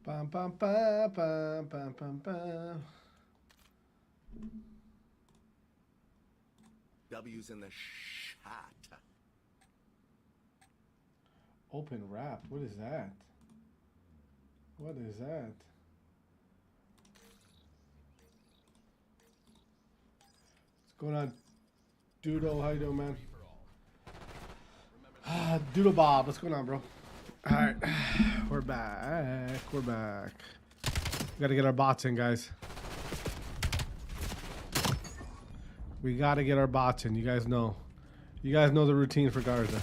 Bum, bum, bum, bum, bum, bum, bum. W's in the shot. Open wrap. What is that? What is that? What's going on? Doodle, how you doing, man? Doodle Bob, what's going on, bro? All right, we're back. We're back. We gotta get our bots in, guys. We gotta get our bots in. You guys know. You guys know the routine for Garza.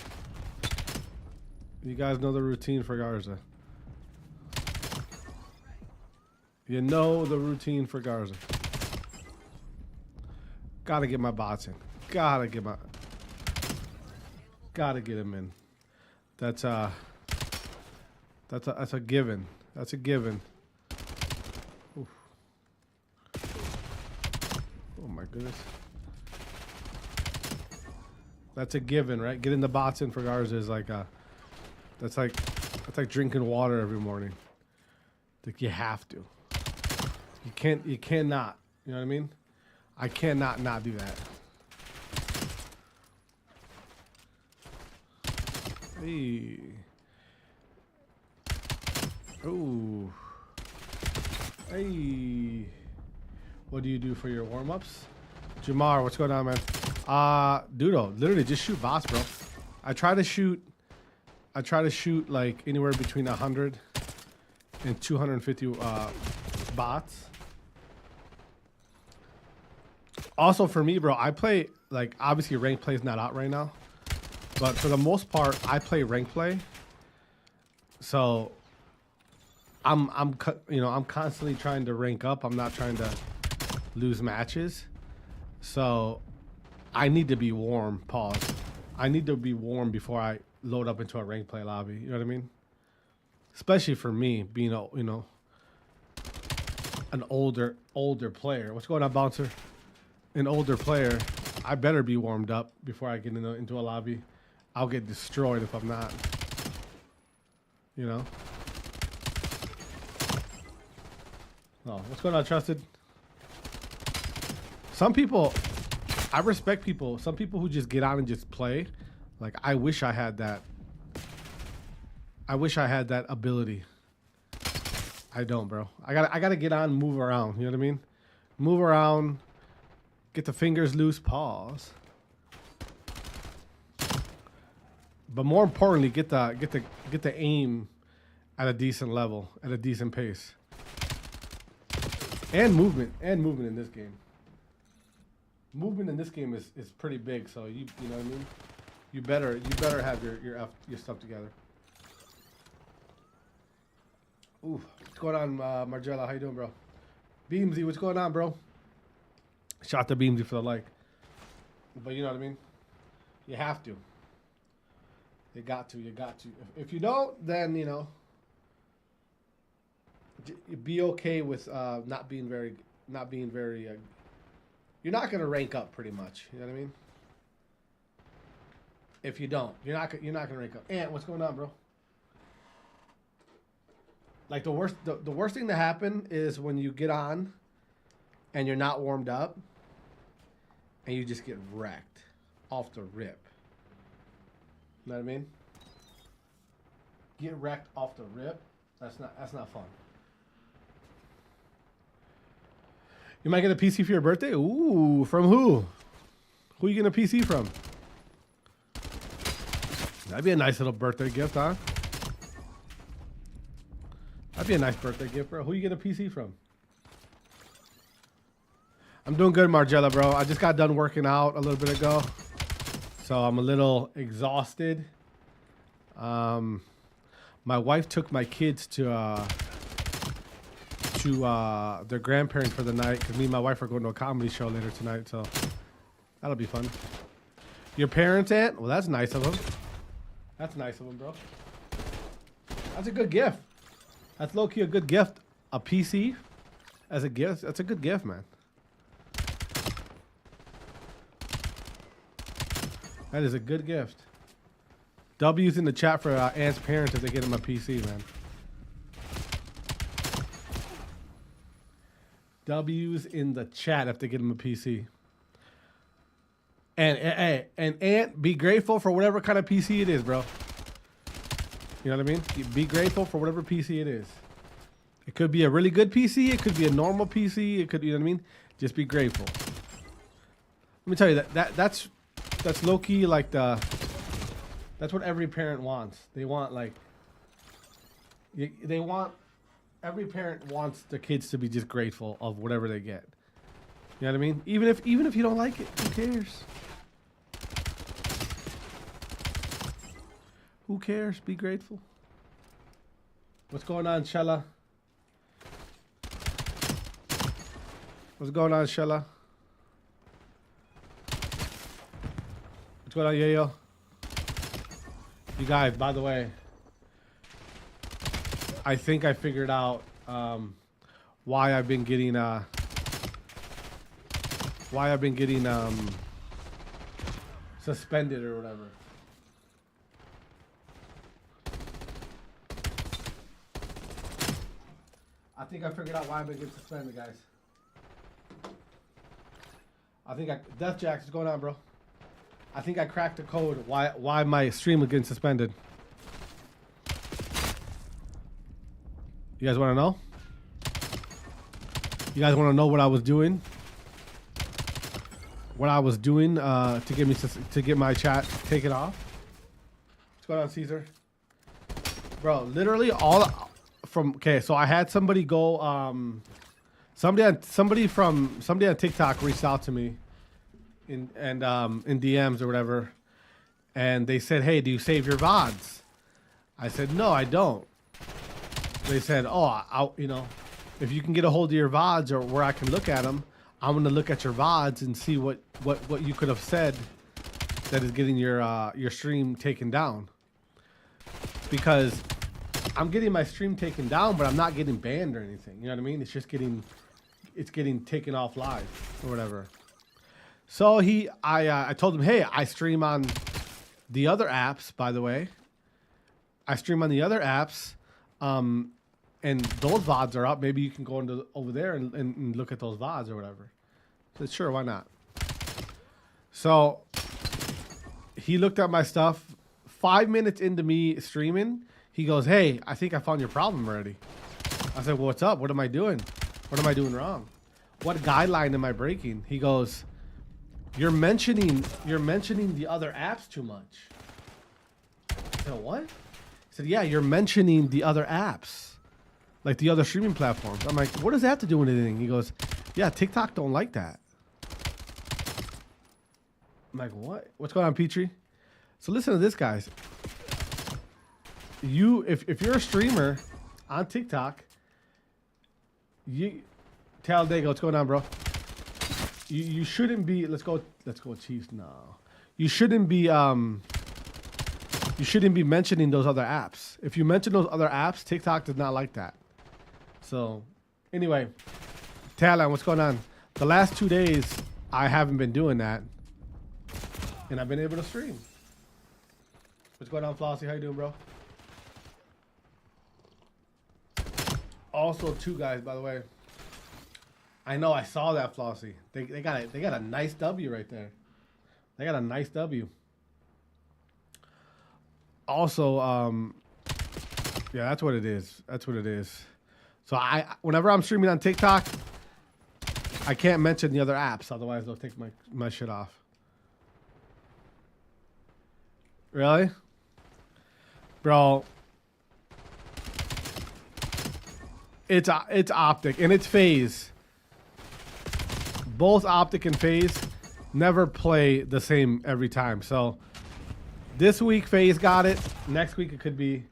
You guys know the routine for Garza. You know the routine for Garza. Gotta get my bots in. Gotta get him in. That's a given. That's a given. Oof. Oh my goodness. That's a given, right? Getting the bots in for Garza is like that's like drinking water every morning. Like you have to. You cannot. You know what I mean? I cannot not do that. Hey. Ooh. Hey. What do you do for your warm-ups? Jamar, what's going on, man? Dudo, literally just shoot bots, bro. I try to shoot like anywhere between 100 and 250 bots. Also for me, bro, I play like obviously rank play is not out right now, but for the most part, I play rank play. So I'm constantly trying to rank up. I'm not trying to lose matches. So I need to be warm. Pause. I need to be warm before I load up into a rank play lobby. You know what I mean? Especially for me being a, you know, an older player. What's going on, Bouncer? An older player. I better be warmed up before I get into a lobby. I'll get destroyed if I'm not. You know? Oh, what's going on, Trusted? Some people, I respect people. Some people who just get on and just play. Like, I wish I had that. I wish I had that ability. I don't, bro. I gotta get on, move around. You know what I mean? Move around, get the fingers loose, pause. But more importantly, get the aim at a decent level, at a decent pace. And movement in this game. Movement in this game is pretty big, so you know what I mean? You better have your stuff together. Ooh, what's going on, Margella? How you doing, bro? Beamsy, what's going on, bro? Shout to Beamsy for the like. But you know what I mean? You have to. You got to. If you don't, then you know. Be okay with not being very. You're not gonna rank up pretty much. You know what I mean? If you don't, you're not gonna rank up. And what's going on, bro? Like the worst thing to happen is when you get on, and you're not warmed up, and you just get wrecked off the rip. You know what I mean? Get wrecked off the rip. That's not fun. You might get a PC for your birthday? Ooh, from who? Who you getting a PC from? That'd be a nice little birthday gift, huh? That'd be a nice birthday gift, bro. Who you get a PC from? I'm doing good, Margella, bro. I just got done working out a little bit ago, so I'm a little exhausted. My wife took my kids to their grandparents for the night because me and my wife are going to a comedy show later tonight, so that'll be fun. Your parents, Aunt? Well, that's nice of them. That's nice of them, bro. That's a good gift. That's low-key a good gift. A PC as a gift. That's a good gift, man. That is a good gift. W's in the chat for Ant's parents if they get him a PC, man. W's in the chat if they get him a PC. And Ant, be grateful for whatever kind of PC it is, bro. You know what I mean? Be grateful for whatever PC it is. It could be a really good PC. It could be a normal PC. It could, you know what I mean? Just be grateful. Let me tell you that's low key like that's what every parent wants. They want like every parent wants their kids to be just grateful of whatever they get. You know what I mean? Even if you don't like it, who cares? Who cares? Be grateful. What's going on, Shella? What's going on, Shella? What's going on, Yayo? You guys, by the way, I think I figured out why I've been getting suspended or whatever. I think I figured out why I've been getting suspended, guys. Death Jacks, what's going on, bro? I think I cracked the code why my stream was getting suspended. You guys want to know? You guys want to know what I was doing? What I was doing to get my chat taken off? What's going on, Caesar? Bro, literally all from so I had somebody go somebody on TikTok reached out to me in DMs or whatever, and they said, "Hey, do you save your VODs?" I said, "No, I don't." They said, "Oh, if you can get a hold of your VODs or where I can look at them, I'm gonna look at your VODs and see what you could have said that is getting your stream taken down." Because I'm getting my stream taken down, but I'm not getting banned or anything. You know what I mean? It's just getting taken off live or whatever. So I told him, "Hey, I stream on the other apps, by the way. I stream on the other apps, and those VODs are up. Maybe you can go over there and look at those VODs or whatever." I said, "Sure, why not?" So he looked at my stuff. 5 minutes into me streaming, he goes, "Hey, I think I found your problem already." I said, "Well, what's up? What am I doing? What am I doing wrong? What guideline am I breaking?" He goes, You're mentioning the other apps too much." I said, "What?" He said, "Yeah, you're mentioning the other apps, like the other streaming platforms." I'm like, "What does that have to do with anything?" He goes, "Yeah, TikTok don't like that." I'm like, "What? What's going on, Petrie?" So listen to this, guys. If you're a streamer on TikTok, Talladega, what's going on, bro? You shouldn't be. Let's go Chiefs. No, you shouldn't be mentioning those other apps. If you mention those other apps, TikTok does not like that. So anyway, Talon, what's going on? The last 2 days I haven't been doing that, and I've been able to stream. What's going on, Flossie? How you doing, bro? Also, too, guys, by the way, I know I saw that, Flossie. They got a nice W right there. They got a nice W. Also, yeah, that's what it is. That's what it is. So whenever I'm streaming on TikTok, I can't mention the other apps, otherwise they'll take my shit off. Really? Bro. It's OpTic and it's FaZe. Both OpTic and FaZe never play the same every time. So this week FaZe got it. Next week it could be.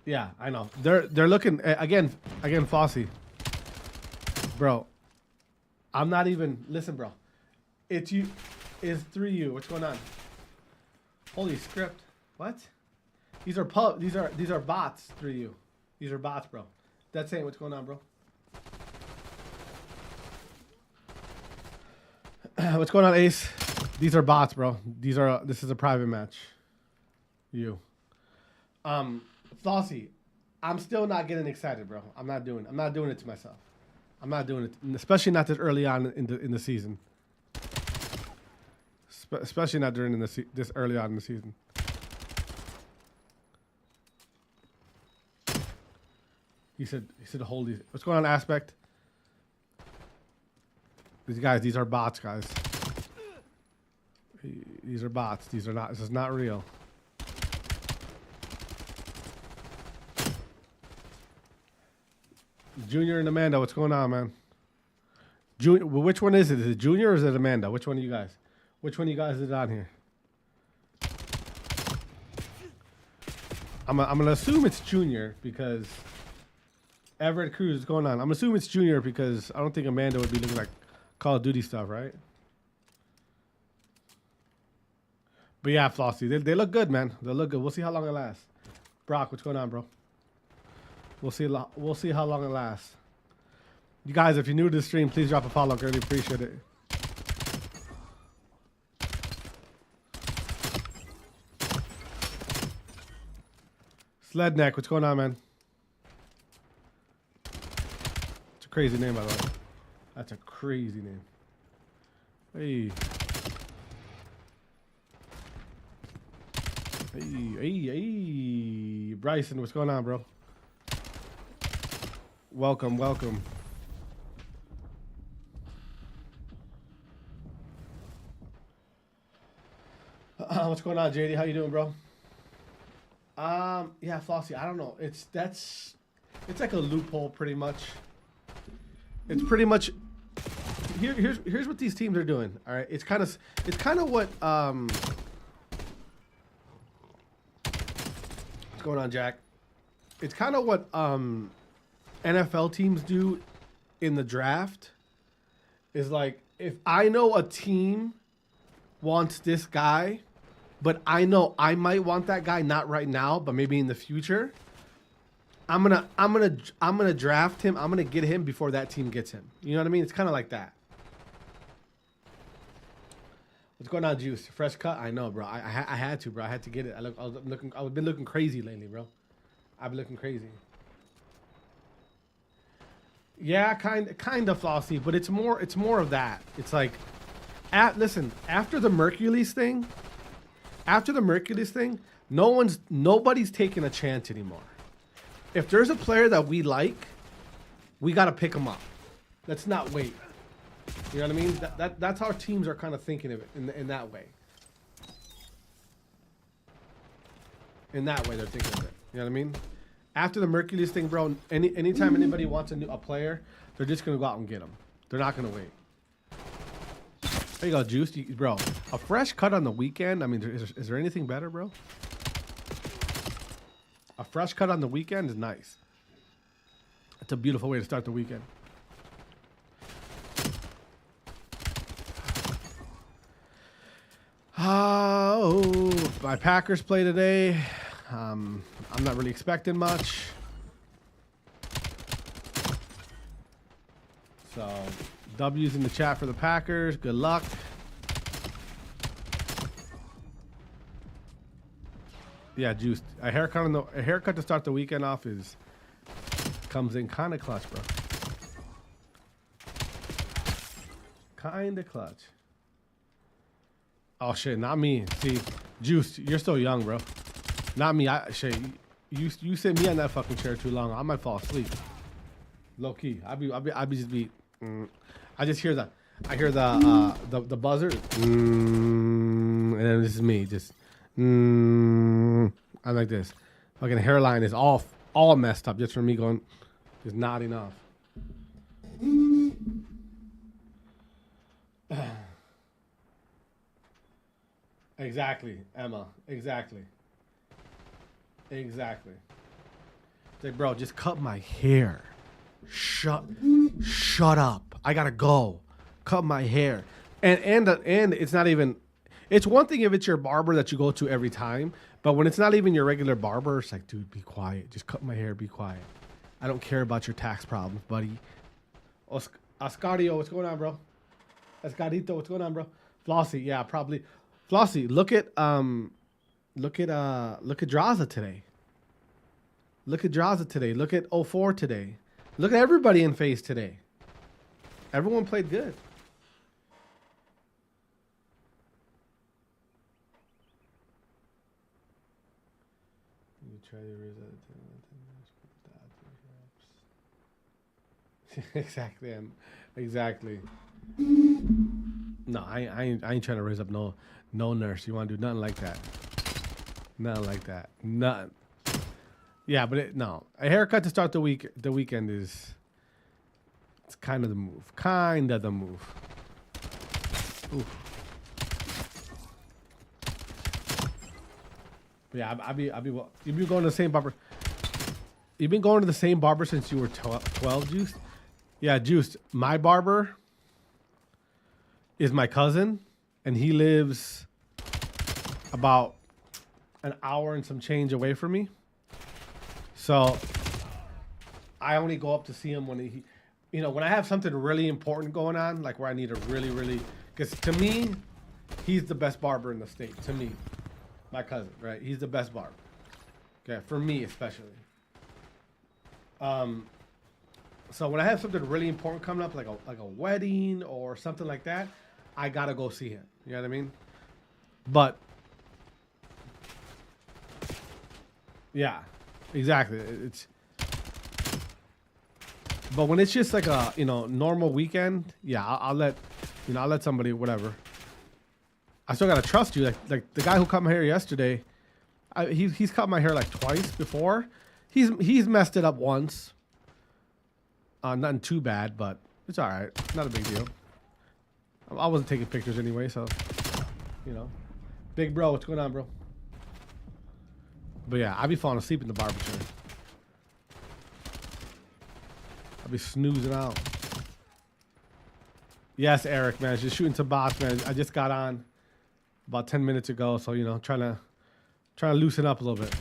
Yeah, I know. They're looking again, Flossie. Bro, I'm not even. Listen, bro. It's you. It's 3U. What's going on? Holy script. What? These are bots. 3U. These are bots, bro. That's saying what's going on, bro. What's going on, Ace? These are bots, bro. This is a private match. You. Flossie, I'm still not getting excited, bro. I'm not doing it to myself. I'm not doing it, especially not this early on in the season. Especially not during this early on in the season. He said hold these. What's going on, Aspect? These are bots, guys. These are bots. This is not real. Junior and Amanda, what's going on, man? Junior, which one is it? Is it Junior or is it Amanda? Which one of you guys? Which one of you guys is on here? I'm gonna assume it's Junior because Everett Cruz is going on. I'm gonna assume it's Junior because I don't think Amanda would be looking like Call of Duty stuff, right? But yeah, Flossie, they look good, man. They look good. We'll see how long it lasts. Brock, what's going on, bro? We'll see how long it lasts. You guys, if you're new to the stream, please drop a follow. I really appreciate it. Sledneck, what's going on, man? It's a crazy name, by the way. That's a crazy name. Hey. Hey. Bryson, what's going on, bro? Welcome. What's going on, JD? How you doing, bro? Yeah, Flossie, I don't know. It's like a loophole, pretty much. It's pretty much here's what these teams are doing. All right, it's kind of what what's going on, Jack? It's kind of what NFL teams do in the draft. Is like, if I know a team wants this guy, but I know I might want that guy, not right now, but maybe in the future, I'm gonna draft him. I'm gonna get him before that team gets him. You know what I mean? It's kind of like that. What's going on, Juice? Fresh cut? I know, bro. I had to, bro. I had to get it. I've been looking crazy lately, bro. I've been looking crazy. Yeah, kind of Flossie, but it's more of that. It's like, listen, after the Mercules thing, nobody's taking a chance anymore. If there's a player that we like, we got to pick him up. Let's not wait. You know what I mean? That's how teams are kind of thinking of it in that way. In that way, they're thinking of it. You know what I mean? After the Mercules thing, bro, anytime anybody wants a player, they're just going to go out and get him. They're not going to wait. There you go, Juice. Bro, a fresh cut on the weekend. I mean, is there anything better, bro? A fresh cut on the weekend is nice. It's a beautiful way to start the weekend. Oh, my Packers play today. I'm not really expecting much. So, W's in the chat for the Packers. Good luck. Yeah, Juice. A haircut to start the weekend off comes in kind of clutch, bro. Kind of clutch. Oh shit, not me. See, Juice, you're still young, bro. Not me. You sit me on that fucking chair too long, I might fall asleep. Low key. I just hear the buzzer. And then this is me. Just I'm like this. Fucking hairline is all messed up just from me going, just nodding off. Exactly, Emma. Exactly. It's like, bro, just cut my hair. Shut up. I gotta go. Cut my hair. And it's not even. It's one thing if it's your barber that you go to every time, but when it's not even your regular barber, it's like, dude, be quiet. Just cut my hair. Be quiet. I don't care about your tax problems, buddy. Oscario, what's going on, bro? Escarito, what's going on, bro? Flossie, yeah, probably. Flossie, look at Drazah today. Look at Drazah today. Look at 04 today. Look at everybody in FaZe today. Everyone played good. You try to raise that. Exactly. Exactly. No, I ain't trying to raise up no nurse. You want to do nothing like that. Nothing like that. Nothing. Yeah, but no. A haircut to start the weekend is it's kind of the move. Kind of the move. Oof. Yeah, you've been going to the same barber. You've been going to the same barber since you were 12, Juiced? Yeah, Juiced. My barber is my cousin, and he lives about an hour and some change away from me. So I only go up to see him when he, you know, when I have something really important going on, like where I need a really, because to me, he's the best barber in the state. To me, my cousin, right? He's the best barber. Okay, for me especially. So when I have something really important coming up, like a wedding or something like that, I gotta go see him. You know what I mean? But yeah, exactly. But when it's just like a normal weekend, yeah, I'll let somebody whatever. I still gotta trust you. Like the guy who cut my hair yesterday, he's cut my hair like twice before. He's messed it up once. Nothing too bad, but it's all right. Not a big deal. I wasn't taking pictures anyway, so big bro, what's going on, bro? But yeah, I be falling asleep in the barber chair. I'll be snoozing out. Yes, Eric, man, just shooting some bots, man. I just got on about 10 minutes ago, so trying to loosen up a little bit.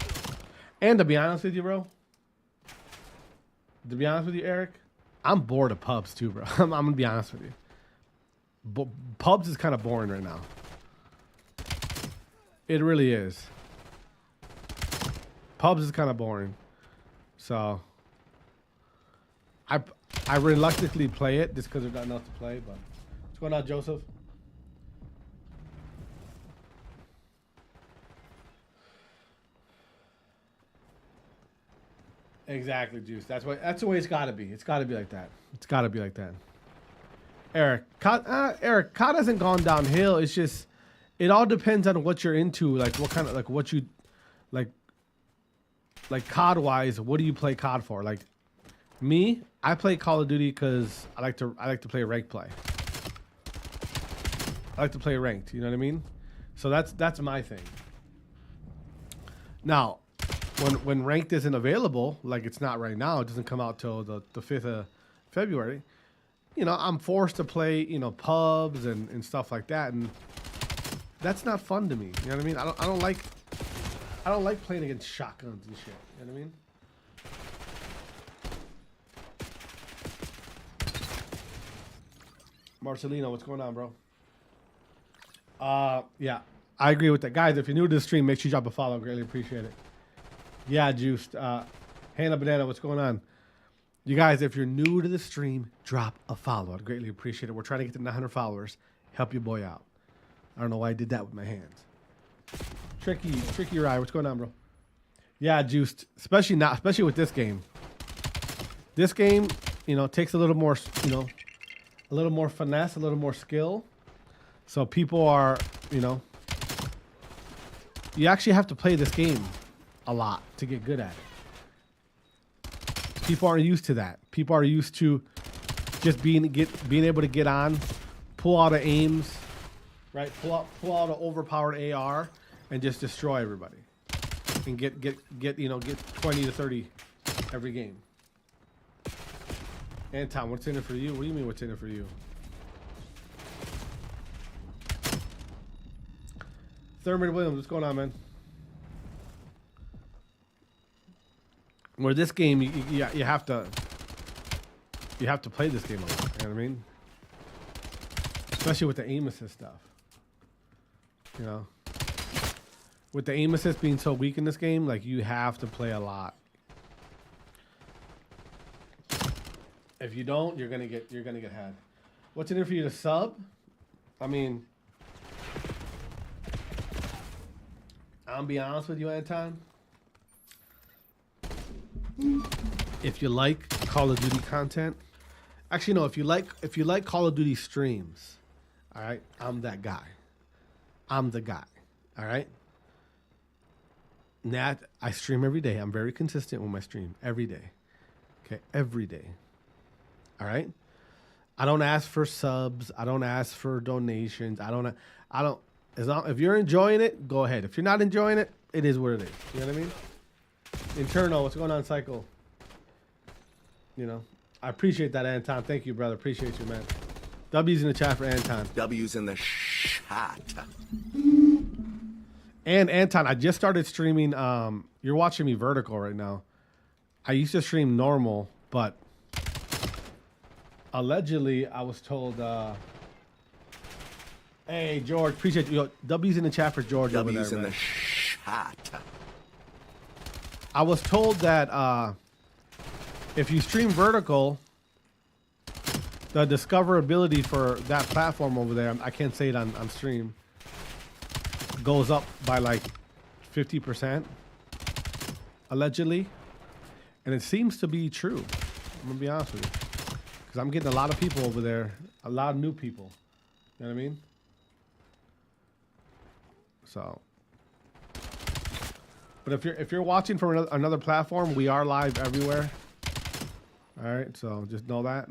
And to be honest with you, bro. To be honest with you, Eric, I'm bored of pubs too, bro. I'm gonna be honest with you. Pubs is kind of boring right now. It really is. Pubs is kind of boring. So I reluctantly play it just because there's nothing else to play. But what's going on, Joseph? Exactly, Juice. That's the way it's got to be. It's got to be like that. It's got to be like that. Eric, COD hasn't gone downhill. It's just, it all depends on what you're into. Like what kind of, like what you, like COD wise, what do you play COD for? Like me, I play Call of Duty because I like to play ranked play. I like to play ranked. You know what I mean? So that's my thing. Now, when ranked isn't available, like it's not right now, it doesn't come out till the 5th of February. I'm forced to play, pubs and stuff like that, and that's not fun to me. You know what I mean? I don't like playing against shotguns and shit. You know what I mean? Marcelino, what's going on, bro? Yeah, I agree with that. Guys, if you're new to the stream, make sure you drop a follow. Greatly appreciate it. Yeah, Juiced. Hannah Banana, what's going on? You guys, if you're new to the stream, drop a follow. I'd greatly appreciate it. We're trying to get to 900 followers. Help your boy out. I don't know why I did that with my hands. Tricky Rye, what's going on, bro? Yeah, Juiced. Especially with this game. This game, takes a little more, a little more finesse, a little more skill. So people are, you actually have to play this game a lot to get good at it. People aren't used to that. People are used to just being able to get on, pull out of aims, right? Pull out an overpowered AR and just destroy everybody, and get 20 to 30 every game. Anton, what's in it for you? What do you mean what's in it for you? Thurman Williams, what's going on, man? Where this game, you have to play this game a lot. You know what I mean? Especially with the aim assist stuff. With the aim assist being so weak in this game, like you have to play a lot. If you don't, you're gonna get had. What's in it for you to sub? I mean, I'll be honest with you, Anton. If you like Call of Duty content, actually no, if you like Call of Duty streams, all right, I'm that guy. I'm the guy. All right. Nat, I stream every day. I'm very consistent with my stream every day. Okay, every day. All right. I don't ask for subs. I don't ask for donations. I don't. As long if you're enjoying it, go ahead. If you're not enjoying it, it is what it is. You know what I mean? Internal, what's going on, Cycle? You know, I appreciate that, Anton. Thank you, brother. Appreciate you, man. W's in the chat for Anton. W's in the shot. And Anton, I just started streaming. You're watching me vertical right now. I used to stream normal, but allegedly I was told. Hey, George, appreciate you. Yo, W's in the chat for George. W's over there, in man. the shot. I was told that if you stream vertical, the discoverability for that platform over there, I can't say it on stream, goes up by like 50%, allegedly. And it seems to be true. I'm going to be honest with you. Because I'm getting a lot of people over there, a lot of new people. You know what I mean? So, but if you're watching from another platform, we are live everywhere. All right, so just know that.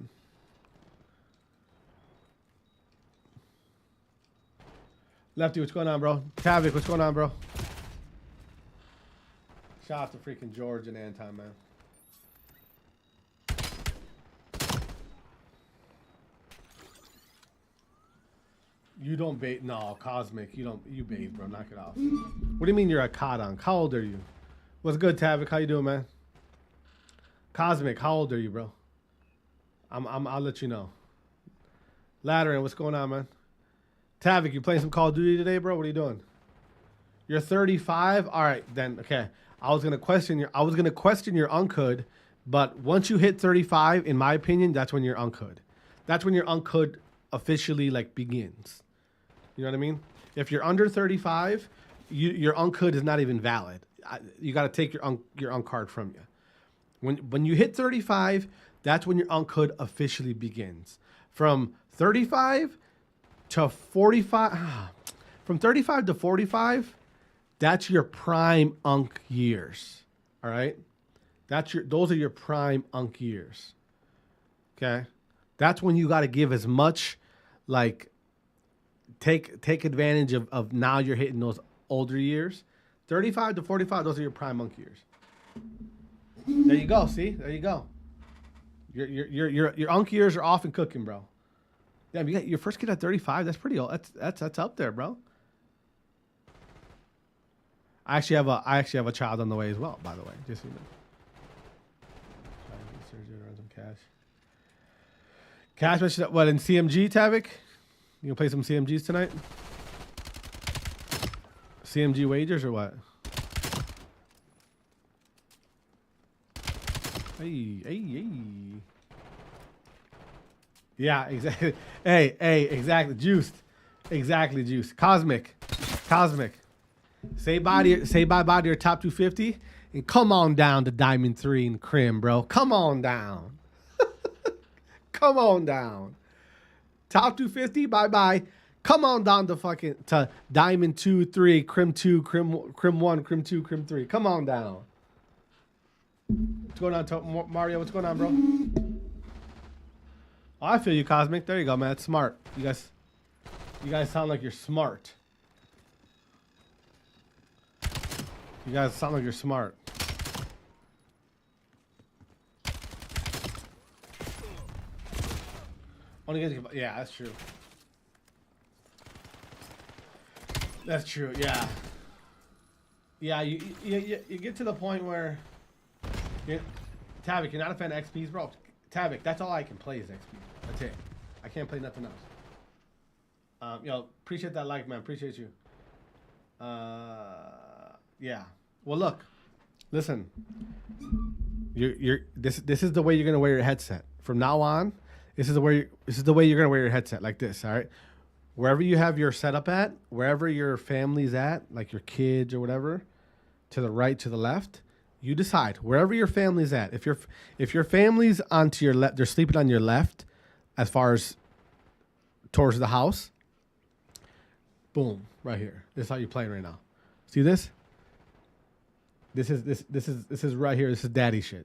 Lefty, what's going on, bro? Tavik, what's going on, bro? Shout out to freaking George and Anton, man. You don't bait. No, Cosmic. You bait, bro. Knock it off. What do you mean you're a CoD Unc? How old are you? What's good, Tavik? How you doing, man? Cosmic, how old are you, bro? I'll let you know. Lateran, what's going on, man? Tavik, you playing some Call of Duty today, bro? What are you doing? You're 35? All right, then, okay. I was gonna question your unchood, but once you hit 35, in my opinion, that's when your unchood. That's when your unchood officially like begins. You know what I mean? If you're under 35, your unchood is not even valid. You got to take your unc card from you. When you hit 35, that's when your unchood officially begins. From 35 to 45, from 35 to 45, that's your prime unc years. All right, those are your prime unc years. Okay, that's when you got to give as much, like, take advantage of now you're hitting those older years. 35 to 45, those are your prime unc years. There you go. See, there you go. Your unc years are off and cooking, bro. Damn, you got your first kid at 35. That's pretty old. That's up there, bro. I actually have a child on the way as well, by the way. Just so you know. Cash mentioned what in CMG, Tavik? You gonna play some CMGs tonight? CMG wagers or what? Hey. Yeah, exactly. Hey, exactly. Juiced. Exactly, juiced. Cosmic. Say bye to your top 250 and come on down to Diamond 3 and Kremp, bro. Come on down. Come on down. Top 250, bye-bye. Come on down to Diamond 2, 3, Kremp 2, Kremp 1, Kremp 2, Kremp 3. Come on down. What's going on, Mario? What's going on, bro? Oh, I feel you, Cosmic. There you go, man. It's smart. You guys sound like you're smart. You guys sound like you're smart. Yeah, that's true. That's true. Yeah. Yeah, you get to the point where, Tavik, you're not a fan of XPs, bro. Tavik, that's all I can play is XP. That's it. I can't play nothing else. Yo, appreciate that like, man. Appreciate you. Yeah. Well, look. Listen. This is the way you're gonna wear your headset from now on. This is the way you're gonna wear your headset like this. All right, wherever you have your setup at, wherever your family's at, like your kids or whatever, to the right, to the left, you decide wherever your family's at. If your family's onto your left, they're sleeping on your left, as far as towards the house. Boom, right here. This is how you're playing right now. See this? This is right here. This is daddy shit.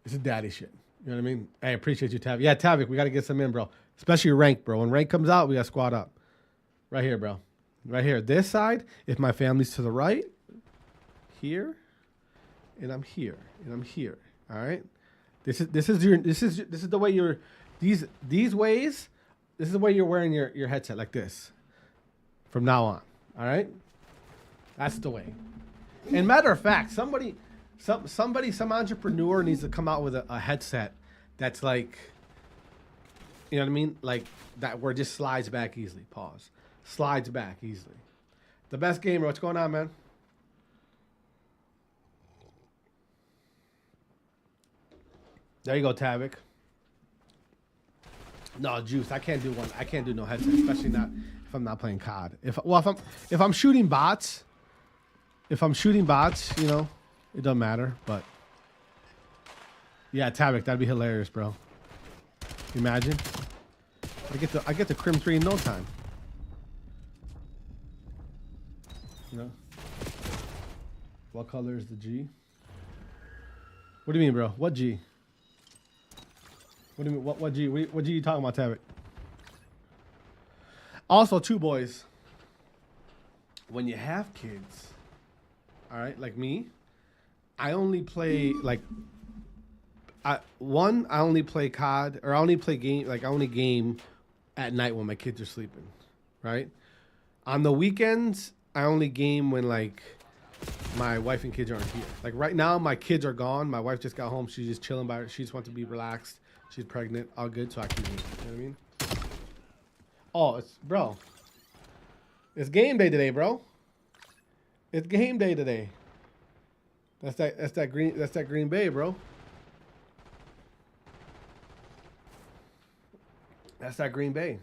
This is daddy shit. You know what I mean? Hey, appreciate you, Tavik. Yeah, Tavik, we got to get some in, bro. Especially rank, bro. When rank comes out, we got to squad up. Right here, bro. Right here. This side, if my family's to the right, here, and I'm here, and I'm here. All right? This is the way you're these ways, this is the way you're wearing your headset like this. From now on. All right? That's the way. And matter of fact, some entrepreneur needs to come out with a headset that's like, you know what I mean? Like that where it just slides back easily. Pause. Slides back easily. The best gamer. What's going on, man? There you go, Tavik. No, Juice. I can't do one. I can't do no headset, especially not if I'm not playing COD. If I'm shooting bots. If I'm shooting bots, you know, it doesn't matter. But yeah, Tavik, that'd be hilarious, bro. Imagine. I get the Kremp 3 in no time. You know? What color is the G? What do you mean, bro? What G? What do you mean? What G? What G you talking about, Tavik? Also, too, boys. When you have kids, all right, like me, I only play like I only play COD, or I only play game, like I only game at night when my kids are sleeping, right? On the weekends, I only game when like my wife and kids aren't here. Like right now, my kids are gone. My wife just got home. She's just chilling by her. She just wants to be relaxed. She's pregnant. All good, so I can game. You know what I mean? Oh, bro. It's game day today, bro. It's game day today. That's that Green Bay, bro. That's that Green Bay.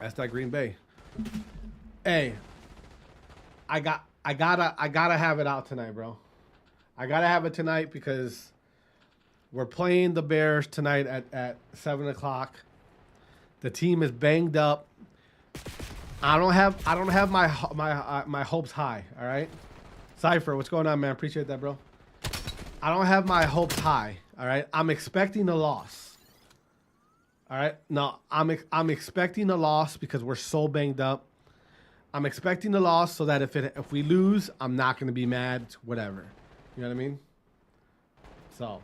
That's that Green Bay. Hey, I gotta have it out tonight, bro. I gotta have it tonight because we're playing the Bears tonight at 7 o'clock. The team is banged up. I don't have my hopes high. All right, Cypher, what's going on, man? Appreciate that, bro. I don't have my hopes high. All right, I'm expecting a loss. All right, no, I'm expecting a loss because we're so banged up. I'm expecting a loss so that if we lose, I'm not gonna be mad. Whatever, you know what I mean? So.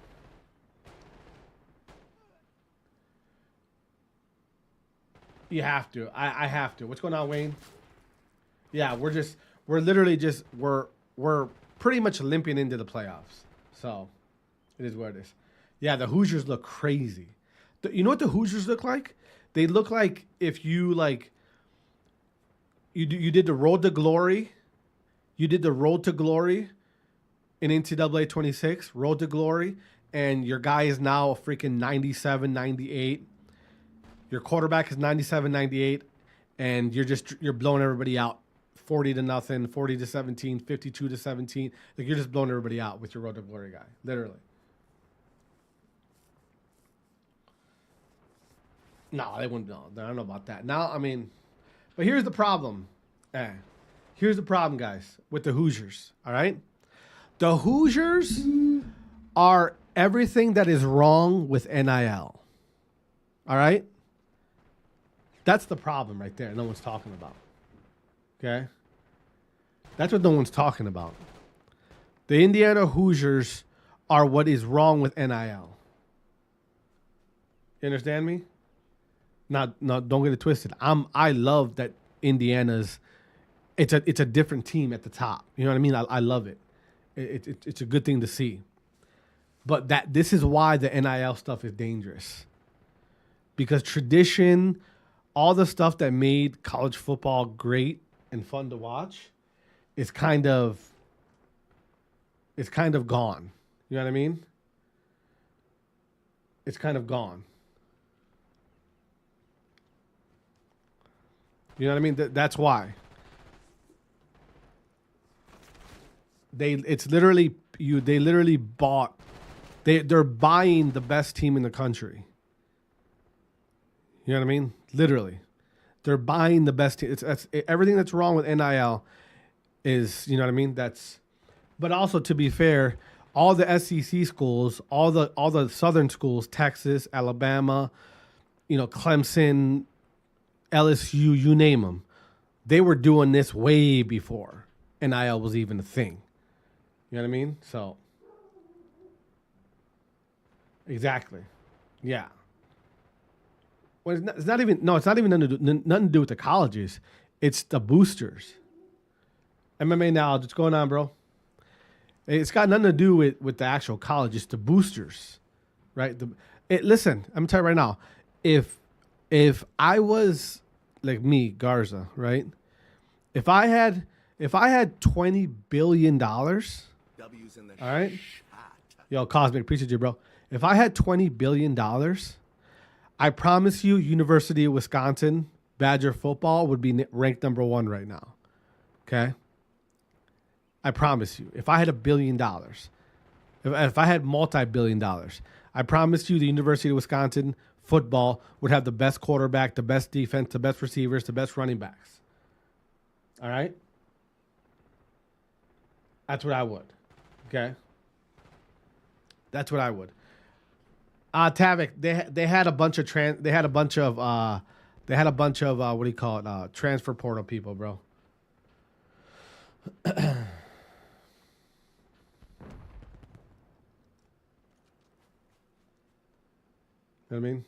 You have to. I have to. What's going on, Wayne? Yeah, we're literally just we're pretty much limping into the playoffs. So it is what it is. Yeah, the Hoosiers look crazy. You know what the Hoosiers look like? They look like if you like you did the road to glory. You did the road to glory in NCAA 26, road to glory, and your guy is now a freaking 97, 98. Your quarterback is 97, 98, and you're blowing everybody out 40-0, 40-17, 52-17. Like you're just blowing everybody out with your road to glory guy, literally. No, they wouldn't know. I don't know about that. Now, I mean, but here's the problem. Here's the problem, guys, with the Hoosiers. All right, the Hoosiers are everything that is wrong with NIL. All right. That's the problem right there. No one's talking about. Okay? That's what no one's talking about. The Indiana Hoosiers are what is wrong with NIL. You understand me? Not don't get it twisted. I love that Indiana's it's a different team at the top. You know what I mean? I love it. It's a good thing to see. But this is why the NIL stuff is dangerous. Because tradition, all the stuff that made college football great and fun to watch is kind of is kind of gone. You know what I mean? It's kind of gone. You know what I mean? That's why. They literally bought. They're buying the best team in the country. You know what I mean? Literally, they're buying the best team. That's everything that's wrong with NIL is, you know what I mean? But also, to be fair, all the SEC schools, all the Southern schools, Texas, Alabama, Clemson, LSU, you name them, they were doing this way before NIL was even a thing. You know what I mean? So, exactly, yeah. Well, it's not even nothing to do with the colleges. It's the boosters. MMA Knowledge, what's going on, bro? It's got nothing to do with the actual college. It's the boosters, right? Listen, I'm telling you right now, if I was like me, Garza, right? If I had $20 billion, all right? Yo, Cosmic, appreciate you, bro. If I had $20 billion, I promise you, University of Wisconsin Badger football would be ranked number 1 right now. Okay? I promise you. If I had $1 billion, if I had multi-billion dollars, I promise you the University of Wisconsin football would have the best quarterback, the best defense, the best receivers, the best running backs. All right? That's what I would. Okay? That's what I would. Tavik, they had a bunch of what do you call it? Transfer portal people, bro. You know what I mean?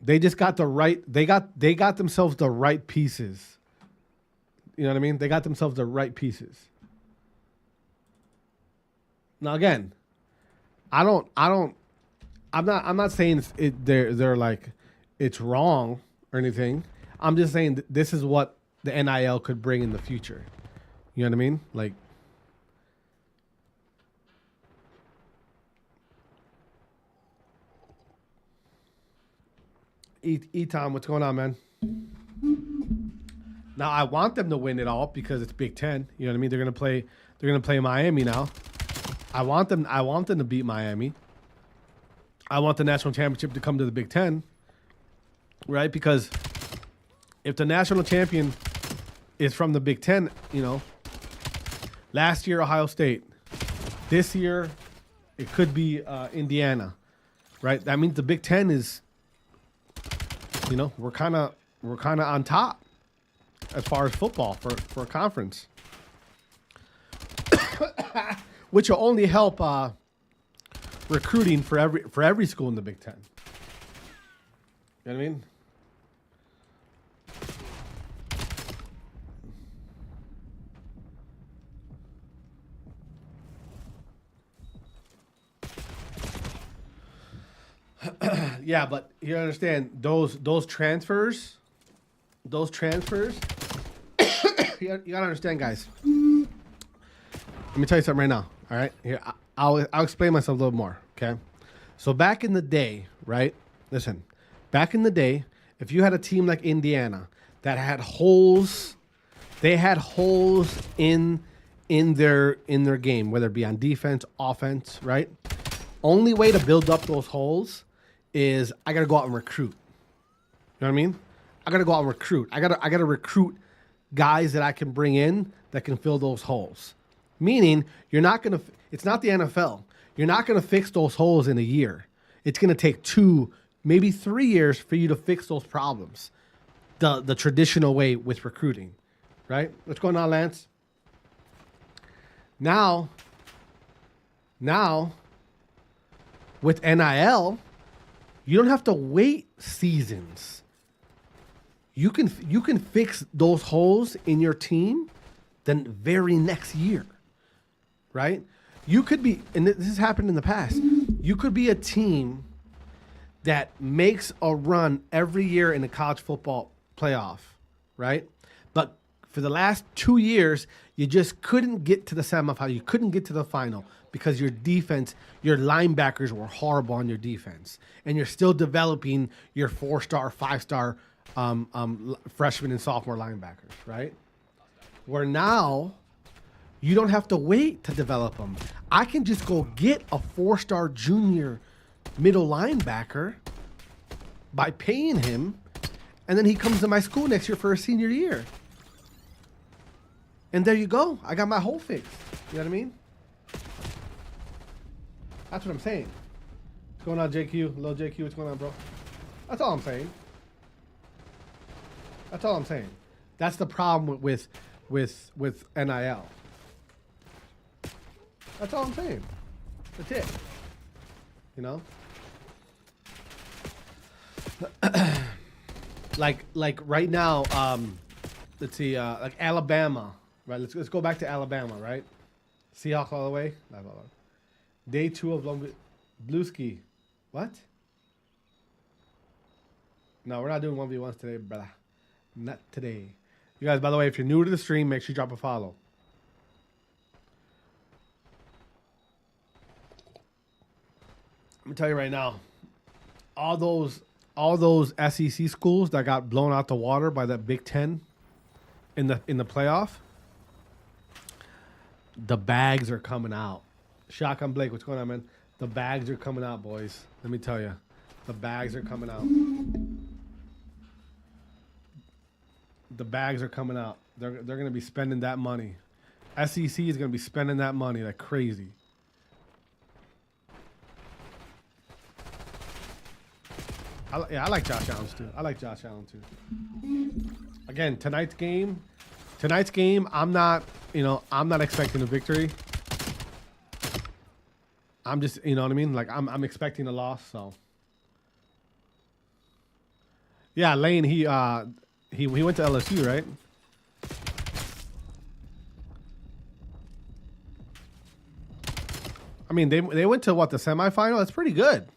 They just got the right. They got themselves the right pieces. You know what I mean? They got themselves the right pieces. Now again, I'm not saying they're like it's wrong or anything. I'm just saying this is what the NIL could bring in the future. You know what I mean? Like, Tom, what's going on, man? Now I want them to win it all because it's Big Ten. You know what I mean? They're gonna play Miami now. I want them to beat Miami. I want the national championship to come to the Big Ten, right? Because if the national champion is from the Big Ten, last year Ohio State, this year it could be Indiana, right? That means the Big Ten is, we're kind of on top as far as football for a conference. Which will only help recruiting for every school in the Big Ten. You know what I mean? Yeah, but you understand those transfers. You gotta understand, guys. Let me tell you something right now. All right, here I'll explain myself a little more. Okay, so back in the day, right? Listen, back in the day, if you had a team like Indiana that had holes, they had holes in their game, whether it be on defense, offense, right? Only way to build up those holes is I gotta go out and recruit. You know what I mean? I gotta go out and recruit. I gotta recruit guys that I can bring in that can fill those holes. Meaning, it's not the NFL. You're not going to fix those holes in a year. It's going to take 2, maybe 3 years for you to fix those problems. The traditional way with recruiting, right? What's going on, Lance? Now, with NIL, you don't have to wait seasons. You can fix those holes in your team the very next year. Right? You could be, and this has happened in the past, you could be a team that makes a run every year in the college football playoff, right? But For the last 2 years, you just couldn't get to the semifinal. You couldn't get to the final because your defense, your linebackers were horrible on your defense. And you're still developing your 4-star, 5-star freshman and sophomore linebackers, right? Where now, you don't have to wait to develop them. I can just go get a 4-star junior middle linebacker by paying him, and then he comes to my school next year for a senior year. And there you go. I got my hole fixed. You know what I mean? That's what I'm saying. What's going on, JQ? Little JQ, what's going on, bro? That's all I'm saying. That's all I'm saying. That's the problem with NIL. That's all I'm saying. That's it. You know? like right now, let's see, like Alabama. Right, let's go back to Alabama, right? Seahawks all the way. Day 2 of Blueski. What? No, we're not doing 1v1s today, brother. Not today. You guys, by the way, if you're new to the stream, make sure you drop a follow. Let me tell you right now, all those SEC schools that got blown out the water by that Big Ten in the playoff. The bags are coming out. Shotgun Blake, what's going on, man? The bags are coming out, boys. Let me tell you. The bags are coming out. The bags are coming out. They're going to be spending that money. SEC is going to be spending that money like crazy. I like Josh Allen too. I like Josh Allen too. Again, tonight's game, I'm not expecting a victory. I'm just, you know what I mean? Like I'm expecting a loss, so. Yeah, Lane, he went to LSU, right? I mean, they went to what, the semifinal? That's pretty good.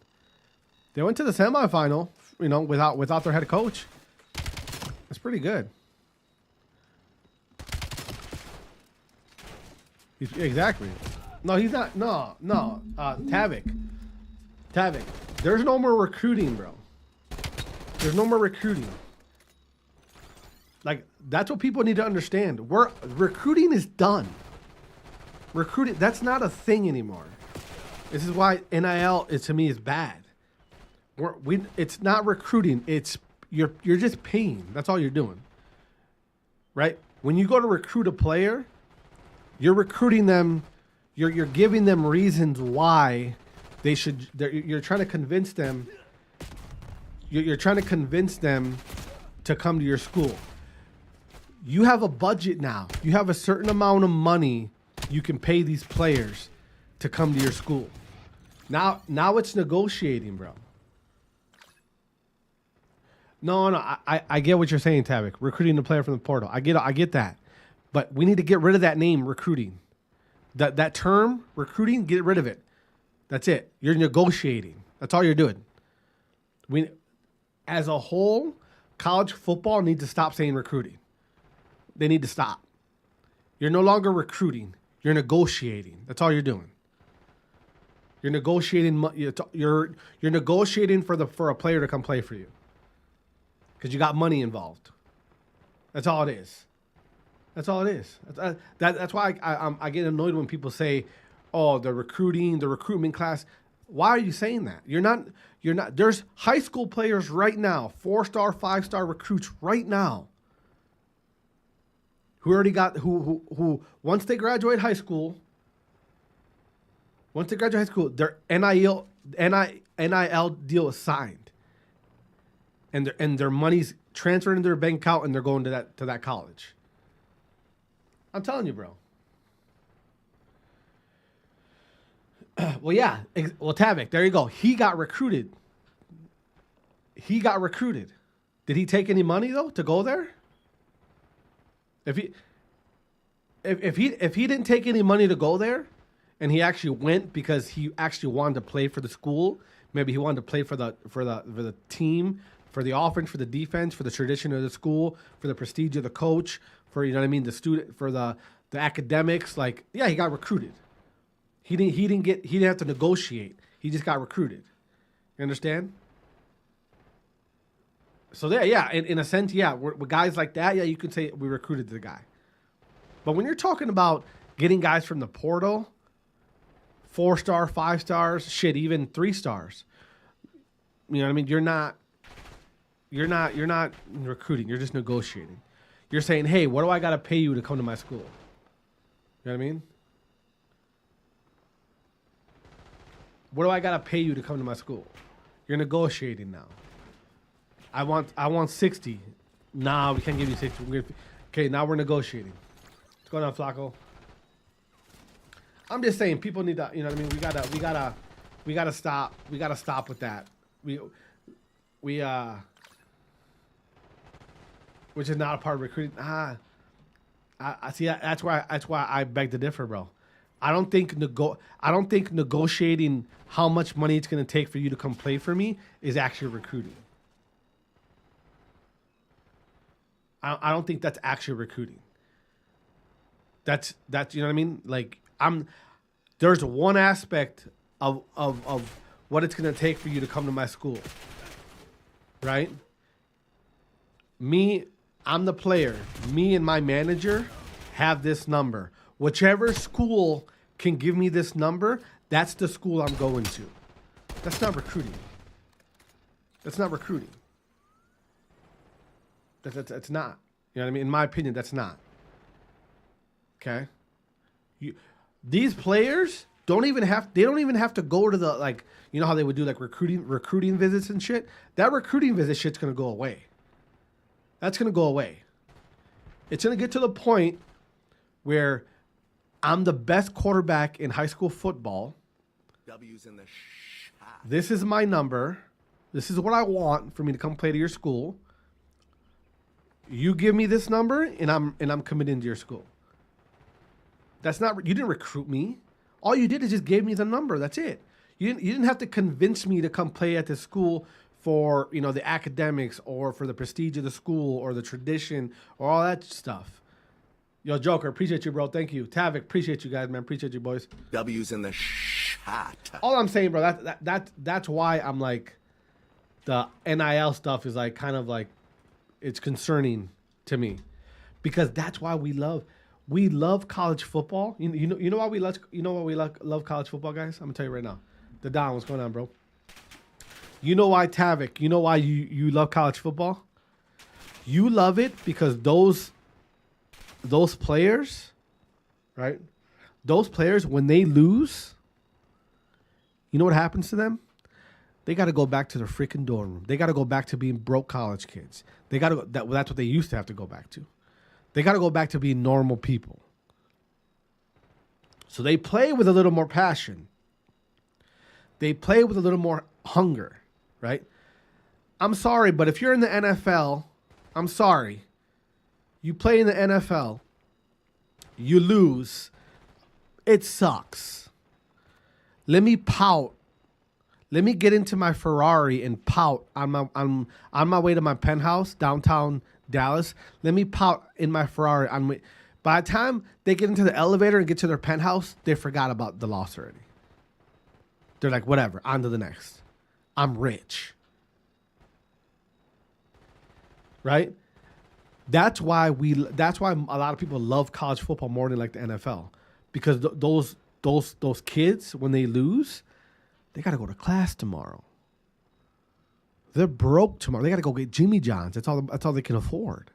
They went to the semifinal, you know, without their head coach. That's pretty good. Exactly. No, he's not. No. Tavik. There's no more recruiting, bro. There's no more recruiting. Like, that's what people need to understand. Recruiting is done. Recruiting, that's not a thing anymore. This is why NIL to me is bad. It's not recruiting. It's you're just paying. That's all you're doing. Right? When you go to recruit a player, you're recruiting them. You're giving them reasons why they should. You're trying to convince them. You're trying to convince them to come to your school. You have a budget now. You have a certain amount of money you can pay these players to come to your school. Now it's negotiating, bro. No, I get what you're saying, Tavik. Recruiting the player from the portal. I get that. But we need to get rid of that name, recruiting. That term, recruiting, get rid of it. That's it. You're negotiating. That's all you're doing. As a whole, college football needs to stop saying recruiting. They need to stop. You're no longer recruiting. You're negotiating. That's all you're doing. You're negotiating. You're negotiating for a player to come play for you. Because you got money involved. That's all it is. That's all it is. That's why I get annoyed when people say, "Oh, the recruitment class." Why are you saying that? You're not. There's high school players right now, 4-star, 5-star recruits right now, who already got who once they graduate high school. Their NIL deal is signed. And their money's transferred into their bank account, and they're going to that college. I'm telling you, bro. Well, yeah. Well, Tavik, there you go. He got recruited. Did he take any money though to go there? If he didn't take any money to go there, and he actually went because he actually wanted to play for the school, maybe he wanted to play for the team, for the offense, for the defense, for the tradition of the school, for the prestige of the coach, for, you know what I mean, the student, for the academics. Like, yeah, he got recruited. He didn't have to negotiate. He just got recruited. You understand? So yeah, in a sense, yeah, with guys like that, yeah, you could say we recruited the guy. But when you're talking about getting guys from the portal, 4-star, 5 stars, shit, even 3 stars, you know what I mean? You're not recruiting. You're just negotiating. You're saying, hey, what do I got to pay you to come to my school? You know what I mean? What do I got to pay you to come to my school? You're negotiating now. I want 60. Nah, we can't give you 60. Okay, now we're negotiating. What's going on, Flacco? I'm just saying, people need to, you know what I mean? We gotta stop. We gotta stop with that. Which is not a part of recruiting. I see. That's why I beg to differ, bro. I don't think negotiating how much money it's gonna take for you to come play for me is actually recruiting. I don't think that's actually recruiting. That's you know what I mean? Like, there's one aspect of what it's gonna take for you to come to my school. Right? I'm the player. Me and my manager have this number. Whichever school can give me this number, that's the school I'm going to. That's not recruiting. That's not recruiting. That's not. You know what I mean? In my opinion, that's not. Okay? These players don't even have to go to the, like, you know how they would do like recruiting visits and shit? That recruiting visit shit's gonna go away. That's gonna go away. It's gonna get to the point where I'm the best quarterback in high school football. W's in the shot. This is my number. This is what I want for me to come play to your school. You give me this number, and I'm committing to your school. That's not. You didn't recruit me. All you did is just gave me the number. That's it. You didn't have to convince me to come play at the school for, you know, the academics or for the prestige of the school or the tradition or all that stuff. Yo, Joker, appreciate you, bro. Thank you. Tavik, appreciate you guys, man. Appreciate you, boys. W's in the shot. All I'm saying, bro, that's why I'm like, the NIL stuff is like kind of like, it's concerning to me, because that's why we love college football. You know why we love college football, guys? I'm gonna tell you right now. The Don, what's going on, bro? You know why, Tavik? You know why you love college football? You love it because those players, right? Those players, when they lose, you know what happens to them? They got to go back to their freaking dorm room. They got to go back to being broke college kids. They got to that's what they used to have to go back to. They got to go back to being normal people. So they play with a little more passion. They play with a little more hunger, right? I'm sorry, but if you're in the NFL, I'm sorry. You play in the NFL, you lose, it sucks. Let me pout. Let me get into my Ferrari and pout on my way to my penthouse downtown Dallas. Let me pout in my Ferrari. By the time they get into the elevator and get to their penthouse, they forgot about the loss already. They're like, whatever, on to the next. I'm rich. Right? That's why a lot of people love college football more than like the NFL, because those kids, when they lose, they got to go to class tomorrow. They're broke tomorrow. They got to go get Jimmy John's. That's all they can afford.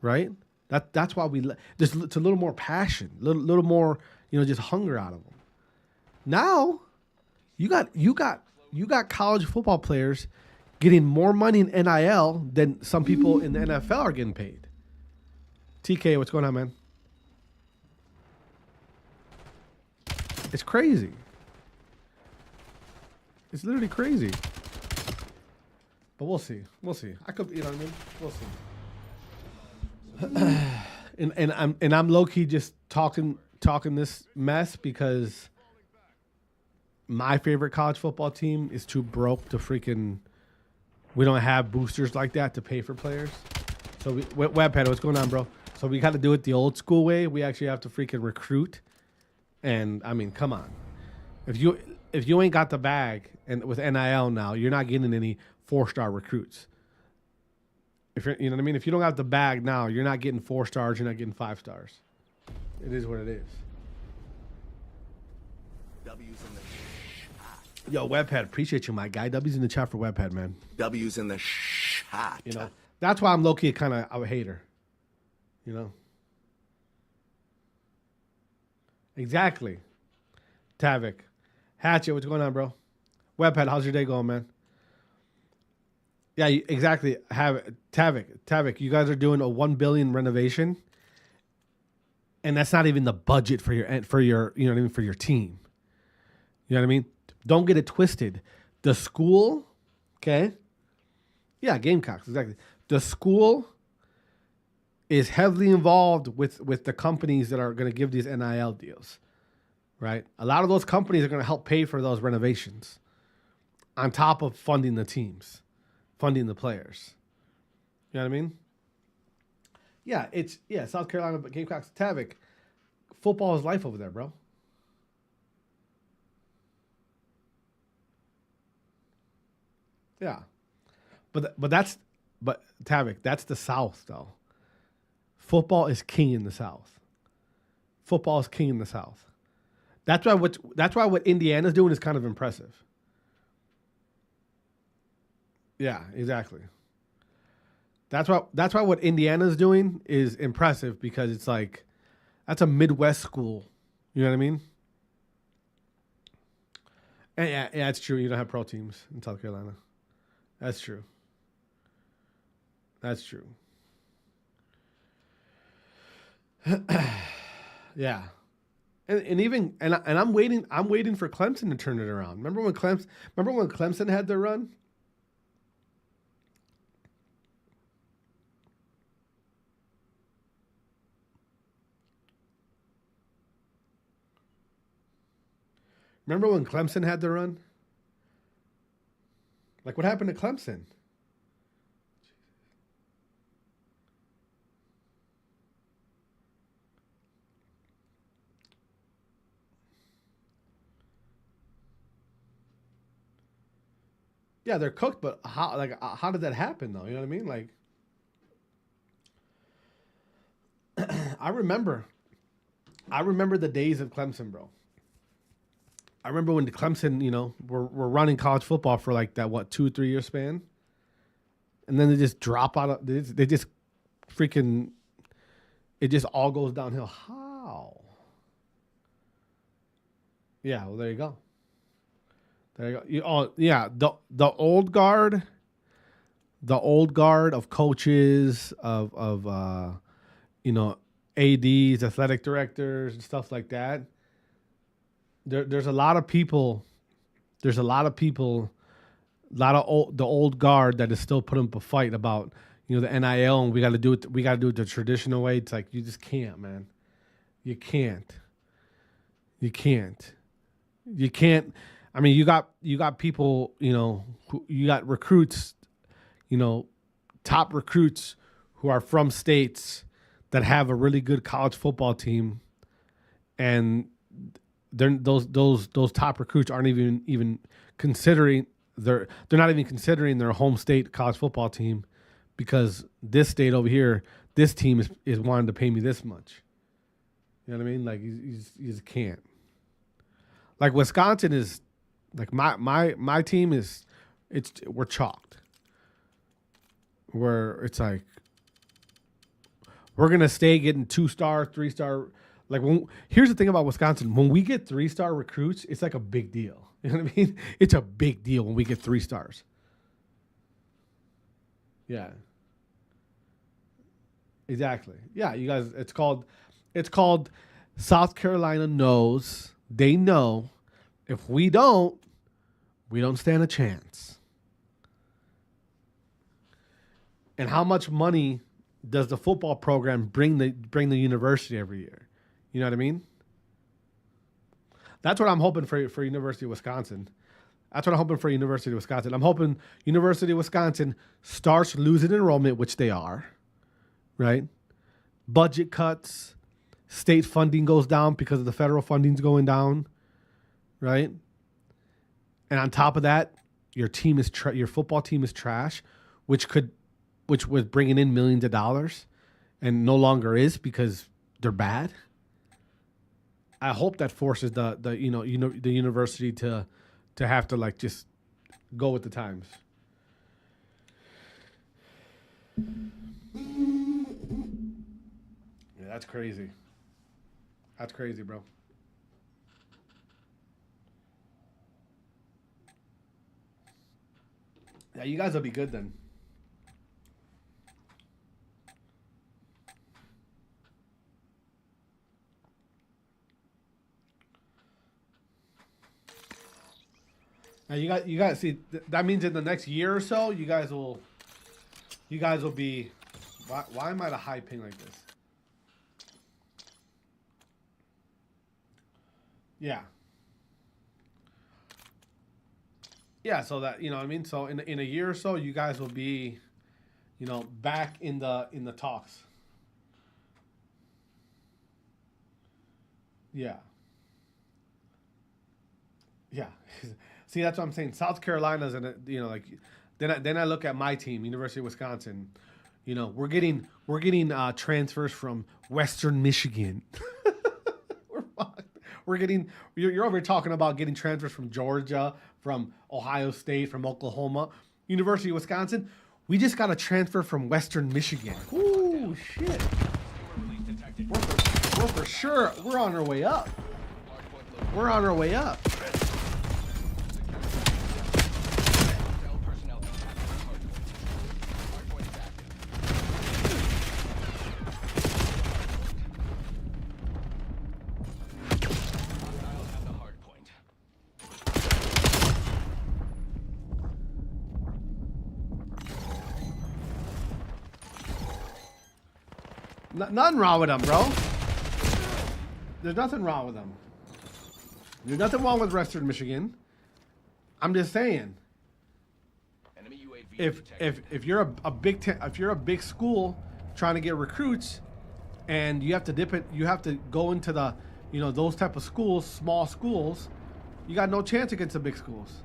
Right? That's why it's a little more passion, little more, just hunger out of them. Now, you got college football players getting more money in NIL than some people in the NFL are getting paid. TK, what's going on, man? It's crazy. It's literally crazy. But we'll see. We'll see. I could, you know what I mean? We'll see. and I'm low key just talking this mess because my favorite college football team is too broke to freaking. We don't have boosters like that to pay for players. So Webhead, what's going on, bro? So we got to do it the old school way. We actually have to freaking recruit. And I mean, come on. If you ain't got the bag and with NIL now, you're not getting any 4-star recruits. If you're, you know what I mean? If you don't have the bag now, you're not getting 4 stars. You're not getting 5 stars. It is what it is. W's in the shot. Yo, Webhead, appreciate you, my guy. W's in the chat for Webhead, man. W's in the shot. You know, that's why I'm low-key kind of a hater. You know? Exactly. Tavik. Hatchet, what's going on, bro? Webhead, how's your day going, man? Yeah, exactly. Tavik, you guys are doing a 1 billion renovation, and that's not even the budget for your you know what I mean, for your team. You know what I mean? Don't get it twisted. The school, okay? Yeah, Gamecocks, exactly. The school is heavily involved with the companies that are going to give these NIL deals, right? A lot of those companies are going to help pay for those renovations on top of funding the teams, funding the players. You know what I mean? Yeah, South Carolina Gamecocks. Tavik, football is life over there, bro. Yeah. But Tavik, that's the South though. Football is king in the South. Football is king in the South. That's why what Indiana's doing is kind of impressive. Yeah, exactly. That's why what Indiana's doing is impressive, because it's like that's a Midwest school. You know what I mean? And yeah, it's true. You don't have pro teams in South Carolina. That's true. That's true. Yeah. And I'm waiting for Clemson to turn it around. Remember when Clemson had their run? Remember when Clemson had their run? Like, what happened to Clemson? Yeah, they're cooked, but how did that happen though? You know what I mean? Like, I remember the days of Clemson, bro. I remember when the Clemson, you know, were running college football for like that 2-3 year span, and then they just drop out of they just freaking it just all goes downhill. How? Yeah, well, there you go. There you go. Yeah, the old guard of coaches of you know, ADs, athletic directors, and stuff like that. There's a lot of people. There's a lot of people. The old guard that is still putting up a fight about, you know, the NIL, and we got to do it. We got to do it the traditional way. It's like, you just can't, man. You can't. I mean, you got people, you know, you got recruits, you know, top recruits who are from states that have a really good college football team, and those top recruits aren't even considering they're not even considering their home state college football team, because this state over here, this team is wanting to pay me this much. You know what I mean? Like, you just can't. Like, Wisconsin is like my team is, we're chalked. Where it's like, we're gonna stay getting 2-star, 3-star. Like, here's the thing about Wisconsin: when we get 3-star recruits, it's like a big deal. You know what I mean? It's a big deal when we get 3 stars. Yeah. Exactly. Yeah, you guys. It's called South Carolina knows. They know if we don't stand a chance. And how much money does the football program bring the university every year? You know what I mean? That's what I'm hoping for University of Wisconsin. That's what I'm hoping for University of Wisconsin. I'm hoping University of Wisconsin starts losing enrollment, which they are. right? Budget cuts, state funding goes down because of the federal funding's going down, right? And on top of that, your team is your football team is trash, which was bringing in millions of dollars, and no longer is because they're bad. I hope that forces the university to have to like just go with the times. Yeah, that's crazy. That's crazy, bro. Yeah, you guys will be good then. Now you got see that means in the next year or so you guys will be. Why am I at a high ping like this? Yeah. Yeah, so that, you know what I mean? So in a year or so, you guys will be, you know, back in the talks. Yeah. Yeah. See, that's what I'm saying. South Carolina's in a, you know, like then I look at my team, University of Wisconsin. You know, we're getting transfers from Western Michigan. We're fucked. You're over here talking about getting transfers from Georgia, from Ohio State, from Oklahoma. University of Wisconsin, we just got a transfer from Western Michigan. Ooh, shit. We're for sure. We're on our way up. We're on our way up. Nothing wrong with them, bro. There's nothing wrong with them. There's nothing wrong with Western Michigan. I'm just saying. If you're a big school trying to get recruits, and you have to go into the, you know, those type of schools, small schools, you got no chance against the big schools.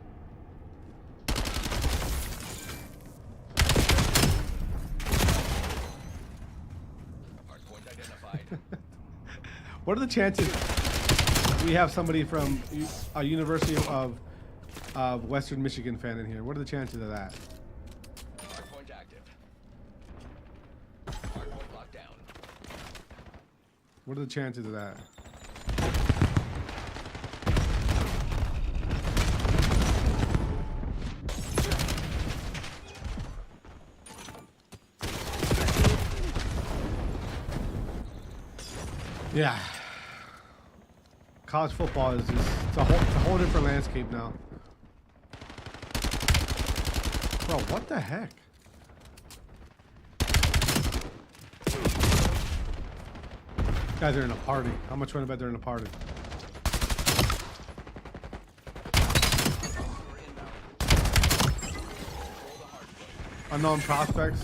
What are the chances we have somebody from a University of Western Michigan fan in here? What are the chances of that? Hardpoint active. Hardpoint locked down. What are the chances of that? Yeah. College football is just, it's a whole different landscape now. Bro, what the heck? Guys are in a party. How much want to bet they're in a party? Unknown prospects?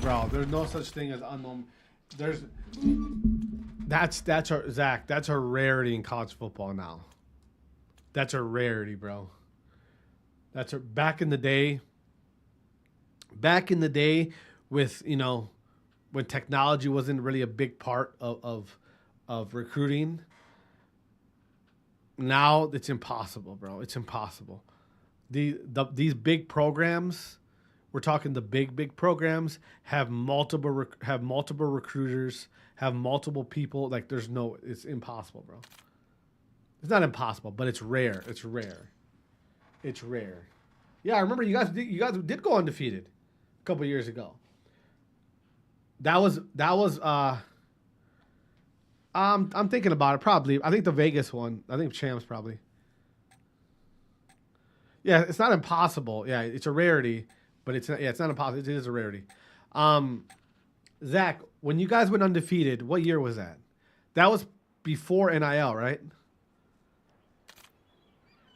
Bro, there's no such thing as unknown. That's our Zach. That's a rarity in college football now. That's a rarity, bro. That's a back in the day. Back in the day, with, you know, when technology wasn't really a big part of recruiting. Now it's impossible, bro. It's impossible. These big programs. We're talking the big programs have multiple recruiters, have multiple people. Like it's impossible, bro. It's not impossible, but it's rare. It's rare. It's rare. Yeah, I remember you guys did go undefeated a couple years ago. That was I'm thinking about it probably. I think the Vegas one. I think Champs probably. Yeah, it's not impossible. Yeah, it's a rarity. But it's not impossible. It is a rarity. Zach, when you guys went undefeated, what year was that? That was before NIL, right?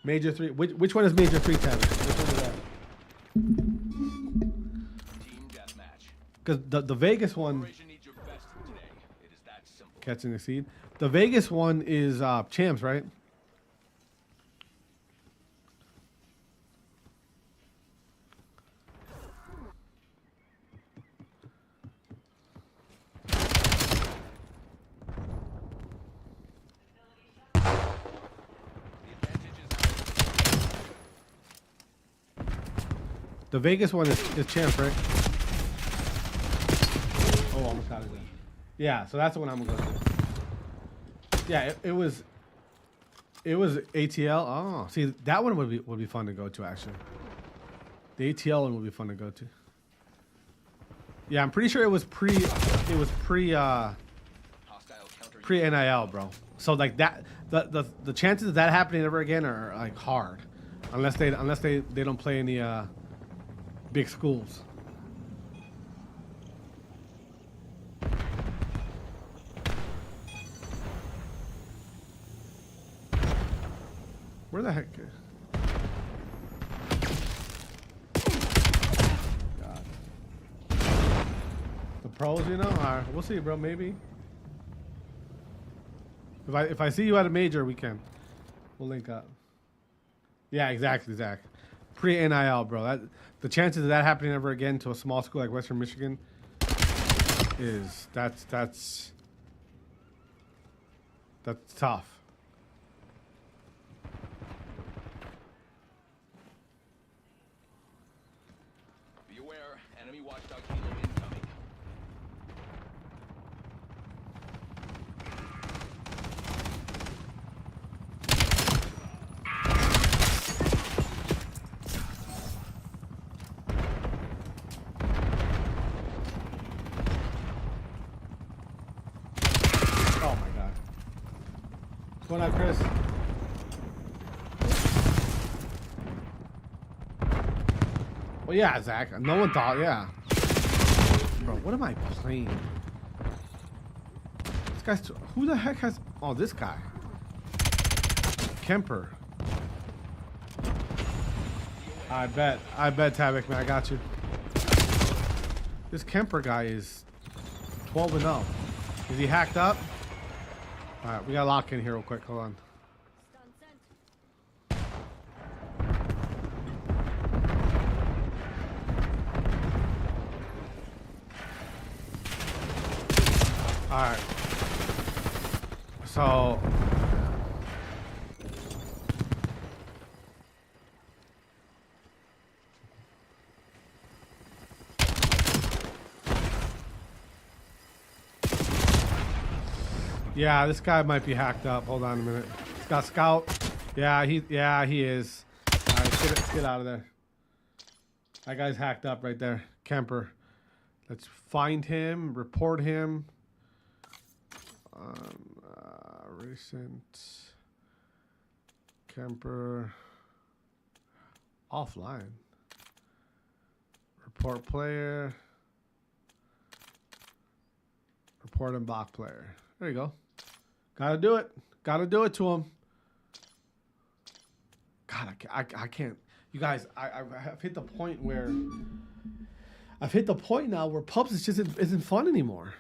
Major 3. Which one is Major 3, Tevin? Which one is that? Team deathmatch. Because the Vegas one, Operation needs your best today. It is that simple. catching the seed. The Vegas one is champs, right? The Vegas one is champ, right? Oh, almost got it. Yeah, so that's the one I'm gonna go to. Yeah, it was ATL. Oh, see, that one would be fun to go to actually. The ATL one would be fun to go to. Yeah, I'm pretty sure it was pre Hostile counter. pre NIL, bro. So like that, the chances of that happening ever again are like hard, unless they don't play any big schools. Where the heck? God. The pros, you know? Alright, we'll see, bro. Maybe. If I see you at a major, we'll link up. Yeah, exactly, Zach. Pre-NIL, bro. That the chances of that happening ever again to a small school like Western Michigan is that's tough. Be aware, enemy watchdog helo incoming. Oh my god. What's going on, Chris? Well, yeah, Zach. No one thought, yeah. Bro, what am I playing? This guy's... Who the heck has... Oh, this guy. Kemper. I bet, Tavik, man. I got you. This Kemper guy is 12-0. Is he hacked up? Alright, we gotta lock in here real quick. Hold on. Alright. So... Yeah, this guy might be hacked up. Hold on a minute. He's got scout. Yeah, he is. Alright, get out of there. That guy's hacked up right there. Kemper. Let's find him, report him. Recent Kemper offline. Report player. Report and block player. There you go. Gotta do it. Gotta do it to him. God, I can't. You guys, I've hit the point where I've hit the point now where pubs isn't fun anymore.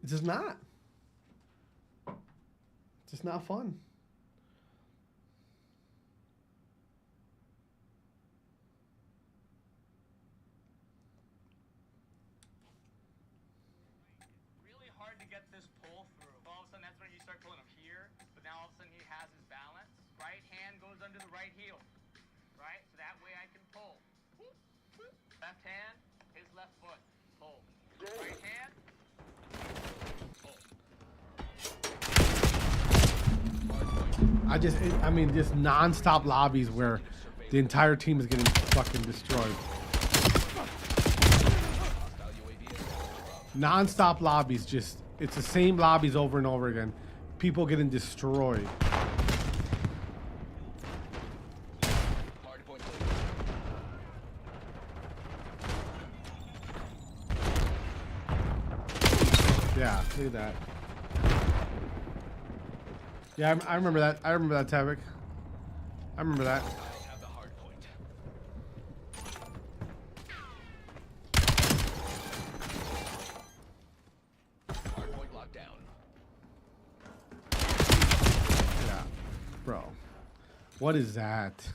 It's just not. It's just not fun. Really hard to get this pull through. All of a sudden, that's when you start pulling him here, but now all of a sudden he has his balance. Right hand goes under the right heel, right? So that way I can pull. Left hand, his left foot, pull. Right hand, pull. I mean, just non-stop lobbies where the entire team is getting fucking destroyed. Non-stop lobbies, just it's the same lobbies over and over again. People getting destroyed. Yeah, look at that. Yeah, I remember that. I remember that, Tavik. I remember that. I have the hard point. What is that?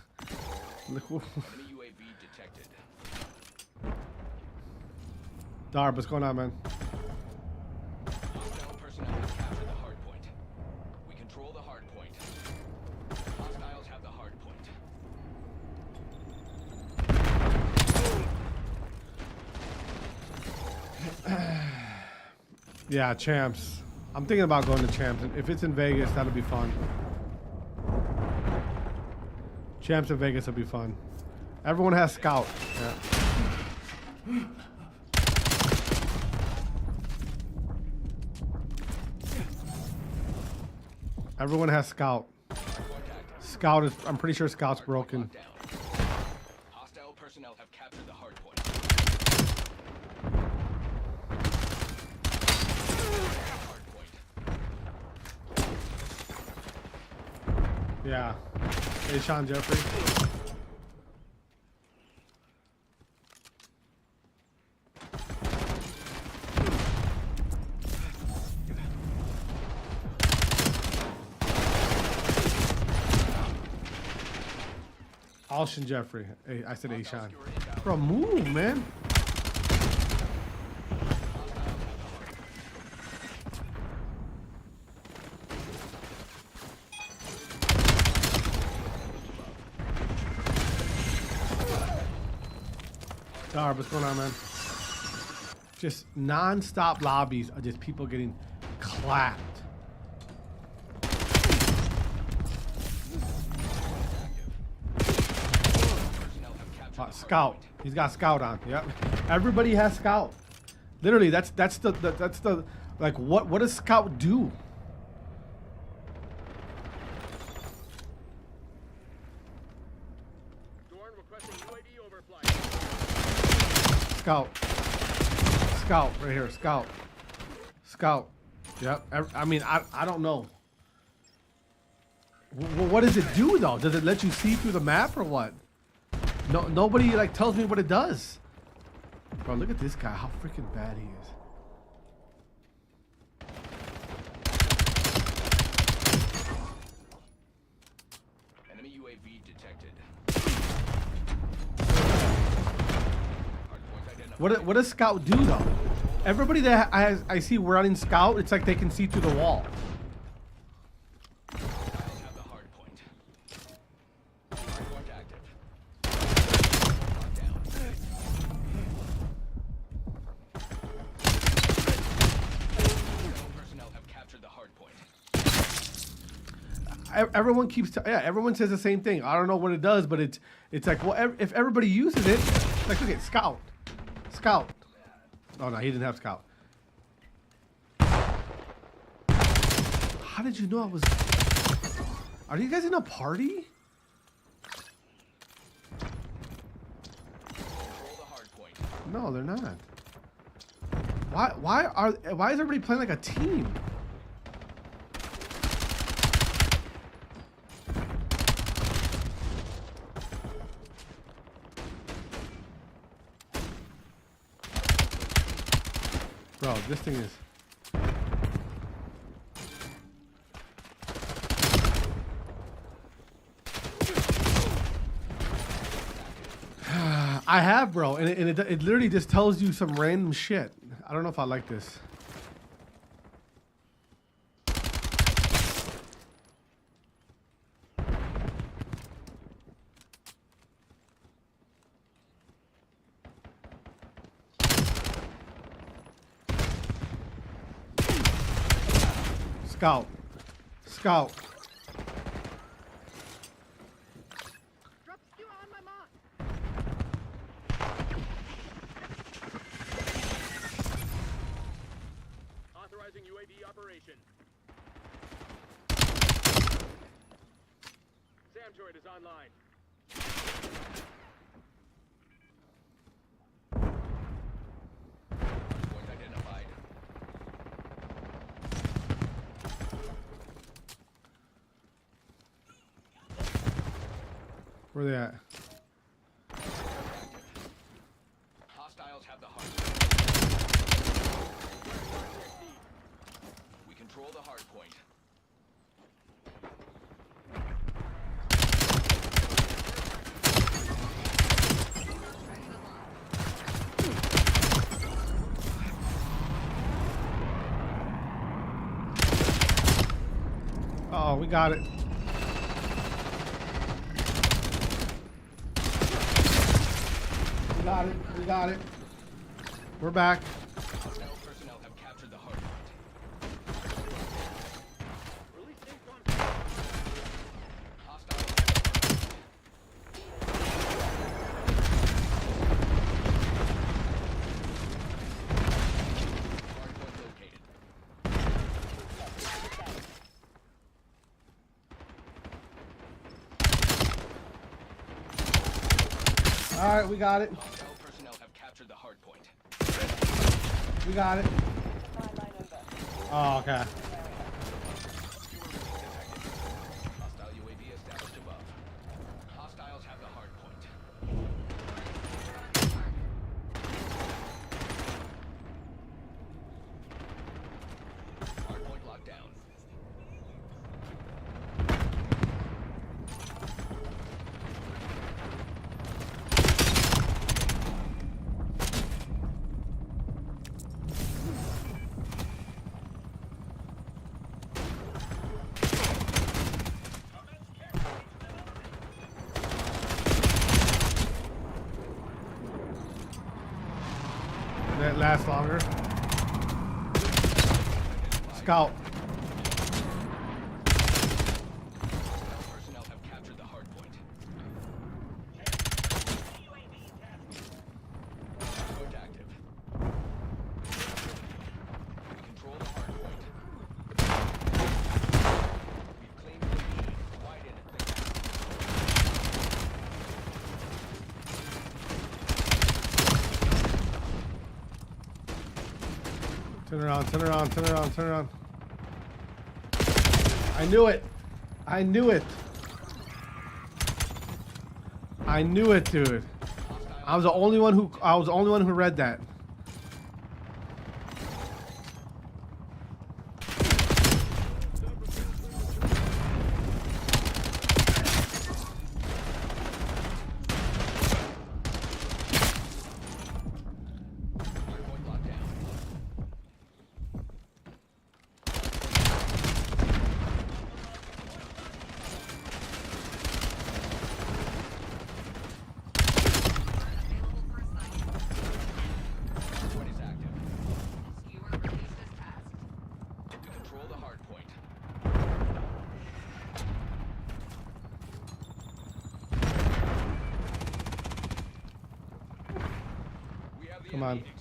Enemy UAV detected. Darb, what's going on, man? Hostile personnel have captured the hard point. We control the hard point. Hostiles have the hard point. Yeah, champs. I'm thinking about going to champs. If it's in Vegas, that'll be fun. Champs in Vegas will be fun. Everyone has scout. Yeah. Everyone has scout. Scout is. I'm pretty sure scout's broken. Hostile personnel have captured the hard point. Hard point. Yeah. Hey, Sean Jeffrey. Alshin Jeffrey. Hey, I said Ashan. Bro, move, man. Darb, what's going on, man? Just non-stop lobbies are just people getting clapped. Scout. He's got scout on. Yep. Everybody has scout. Literally, that's the like what does scout do? Scout. Scout right here. Scout. Scout. Yep. I mean, I don't know. What does it do though? Does it let you see through the map or what? No, nobody like tells me what it does. Bro, look at this guy. How freaking bad he is. Enemy UAV detected. What does scout do though? Everybody that I see running scout, it's like they can see through the wall. Have the hard point. Hard point active. Personnel have captured the hard point. Everyone keeps everyone says the same thing. I don't know what it does, but it's like, well, if everybody uses it, like, look at scout. Scout. Oh no, he didn't have scout. How did you know I was? Are you guys in a party? Control the hard point. No, they're not. Why is everybody playing like a team? Bro, this thing is... I have, bro, and it literally just tells you some random shit. I don't know if I like this. Scout. Scout. Drop skewer on my mark. Authorizing UAV operation. SAM turret is online. Point identified. Where they at? Hostiles have the hard point. We control the hard point. Oh, we got it. We got it. We got it. We're back. Hostile personnel have captured the hard point. Release sync on. Hostile. Hard point located. All right, we got it. Hostile personnel have captured the hard point. We got it. Oh, okay. Hostile UAV established above. Hostiles have the hard point. Hard point locked down. That lasts longer. Scout. Hostile personnel have captured the hard point. Point active. We control the hard point. We've claimed the lead. Widen the gap. Turn around, turn around, turn around, turn around. I knew it. I knew it. I knew it, dude. I was the only one who read that. Hard point locked down. Hard point is active. We control the hard point. We have the Come on. enemy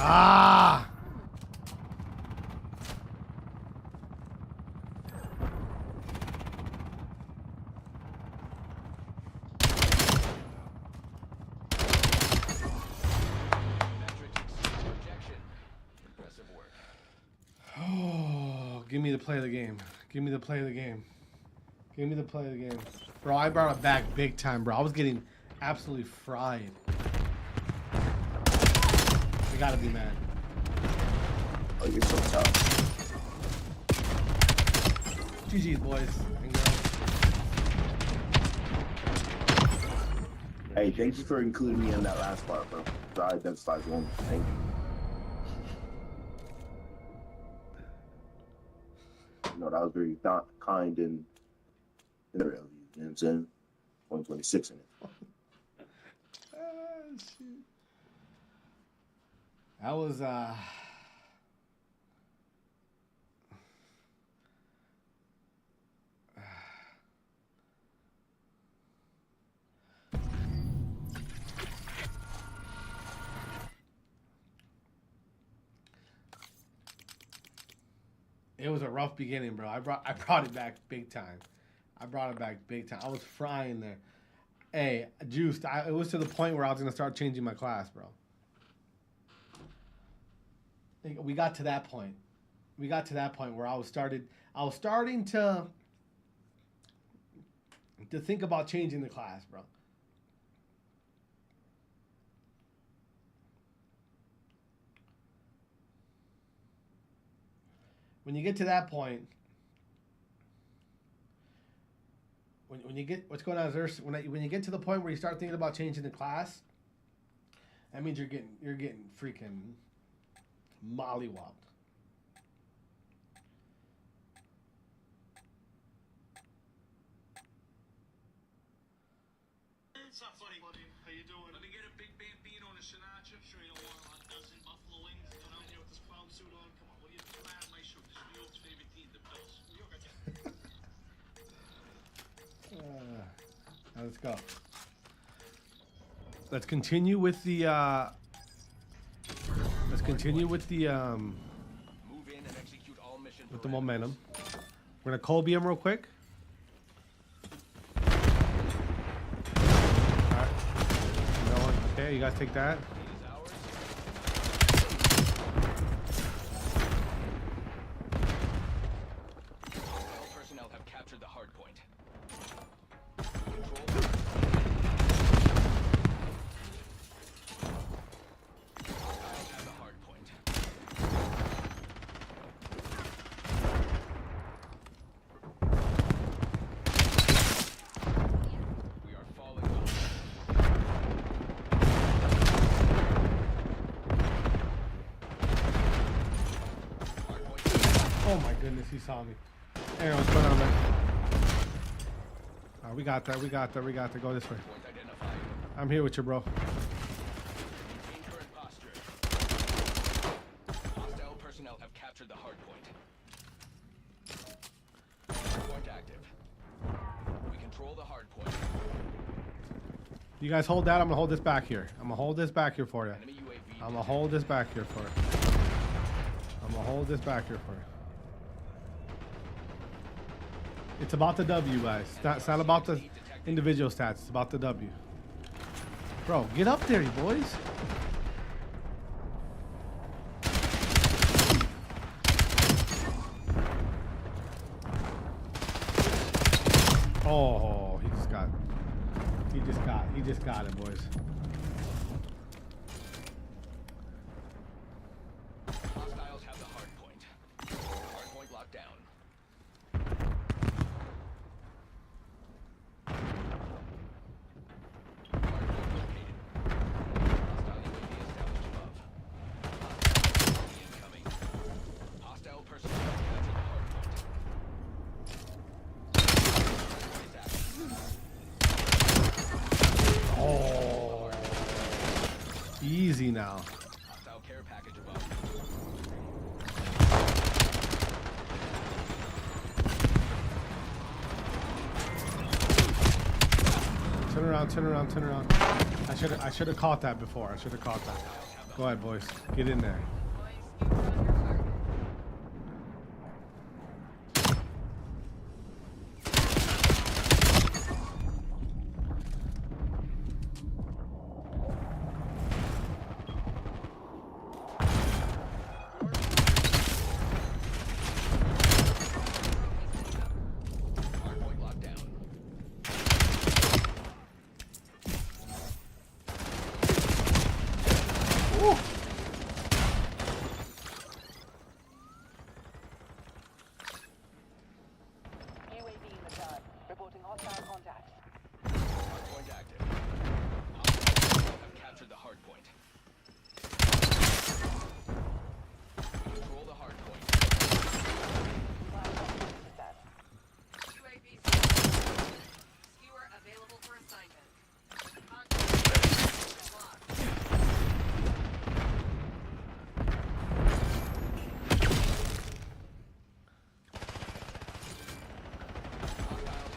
Ah! metrics exceed projection. Impressive work. Oh, give me the play of the game. Give me the play of the game. Give me the play of the game. Bro, I brought it back big time, bro. I was getting absolutely fried. I gotta be mad. Oh, you're so tough. GG's, boys and girls. Hey, thank you for including me in that last part, bro. So I identified one. Thank you. You know, that was very kind and considerate of you. You know what I'm saying? 126 in it. Ah, shoot. That was it was a rough beginning, bro. I brought it back big time. I brought it back big time. I was frying there. Hey, juiced. It was to the point where I was gonna start changing my class, bro. We got to that point. We got to that point where I was starting to think about changing the class, bro. when you get to that point, when you get what's going on is there's when you get to the point where you start thinking about changing the class, that means you're getting freaking mollywopped. What's up, buddy? How you doing? Let me get a big bambino and a Sinatra. Sure you don't want a dozen buffalo wings going out here with this clown suit on? Come on, what do you do? I have my shoot. This is New York's favorite team, the Bills. New York, Let's go. Let's continue with the Move in and execute all mission with the parameters. momentum. We're gonna Kobe him real quick. Alright. No one. Okay, you guys take that. Lead is ours. Hostile personnel have captured the hard point. Control. Hostiles have the hard point. We are falling behind. Hard point. Oh my goodness, he saw me. Aaron, what's going on, man? Alright, we got that. Go this way. Point identified. I'm here with you, bro. Maintain current posture. Hostile personnel have captured the hard point. Hard point active. We control the hard point. You guys hold that. I'm gonna hold this back here. I'm gonna hold this back here for you. Enemy UAV. I'm gonna hold this back here for you. It's about the W, guys. It's not about the individual stats. It's about the W. Bro, get up there, you boys. Oh, he just got it, boys. Hostiles have the hard point. Hard point locked down. Hard point located. Hostile UAV established above. Hostile UAV incoming. Hostile personnel have captured the hard point. Hard point is active. Oh, easy now. Hostile care package above. Turn around. I should have caught that before. Go ahead, boys. Get in there. Hard point locked down. UAV in the sky. Reporting hostile contact. Hard point active. Hostiles have captured the hard point. We control the hard point. UAV skewer available for assignment. Hostiles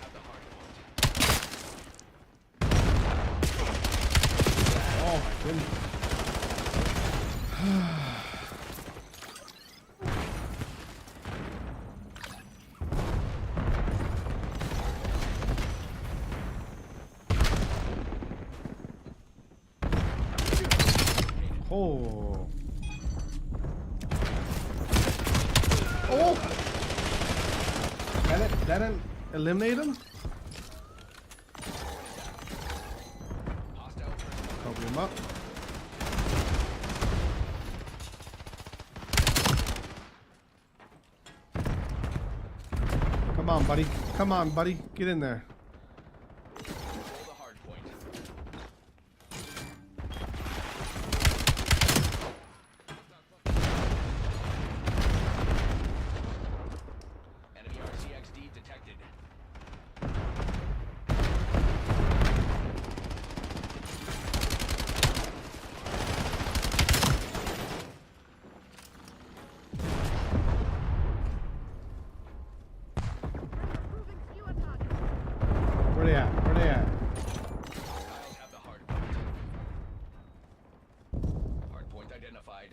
have the hard point. Oh my goodness. Oh. Oh. That didn't eliminate him? Hostile personnel. Cover him up. buddy. Come on, buddy. Get in there. Control the hard point. Enemy RCXD detected. Where they at? Where they at? Hostiles have the hard point. Hard point identified.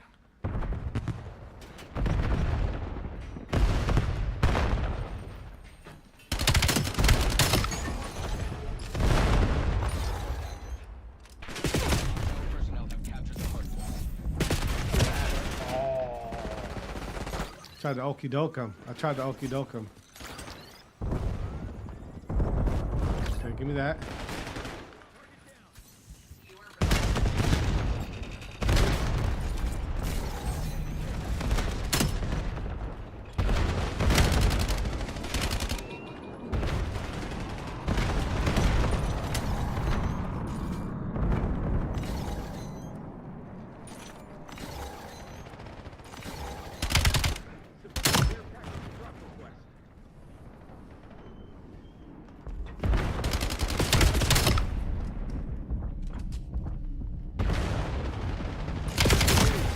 Hostile personnel have captured the hard point. Tried to okey doke him. I tried to okey doke him. Okay, give me that.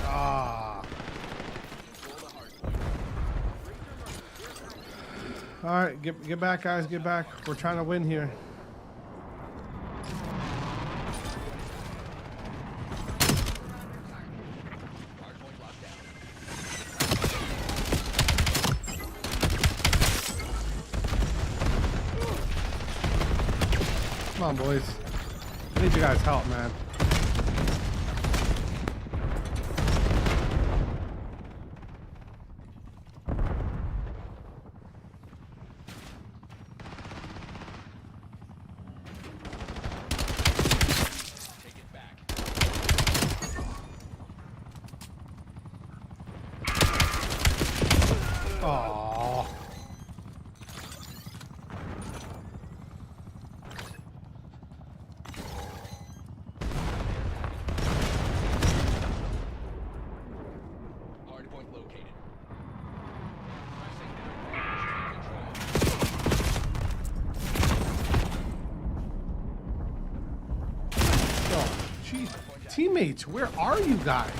Ah. All right, get back, guys. Get back. We're trying to win here. Hard point locked down. Come on, boys. I need you guys' help, man. Take it back. Oh. Hard point located. Pressing down. Control. Oh, jeez. Teammates, where are you guys?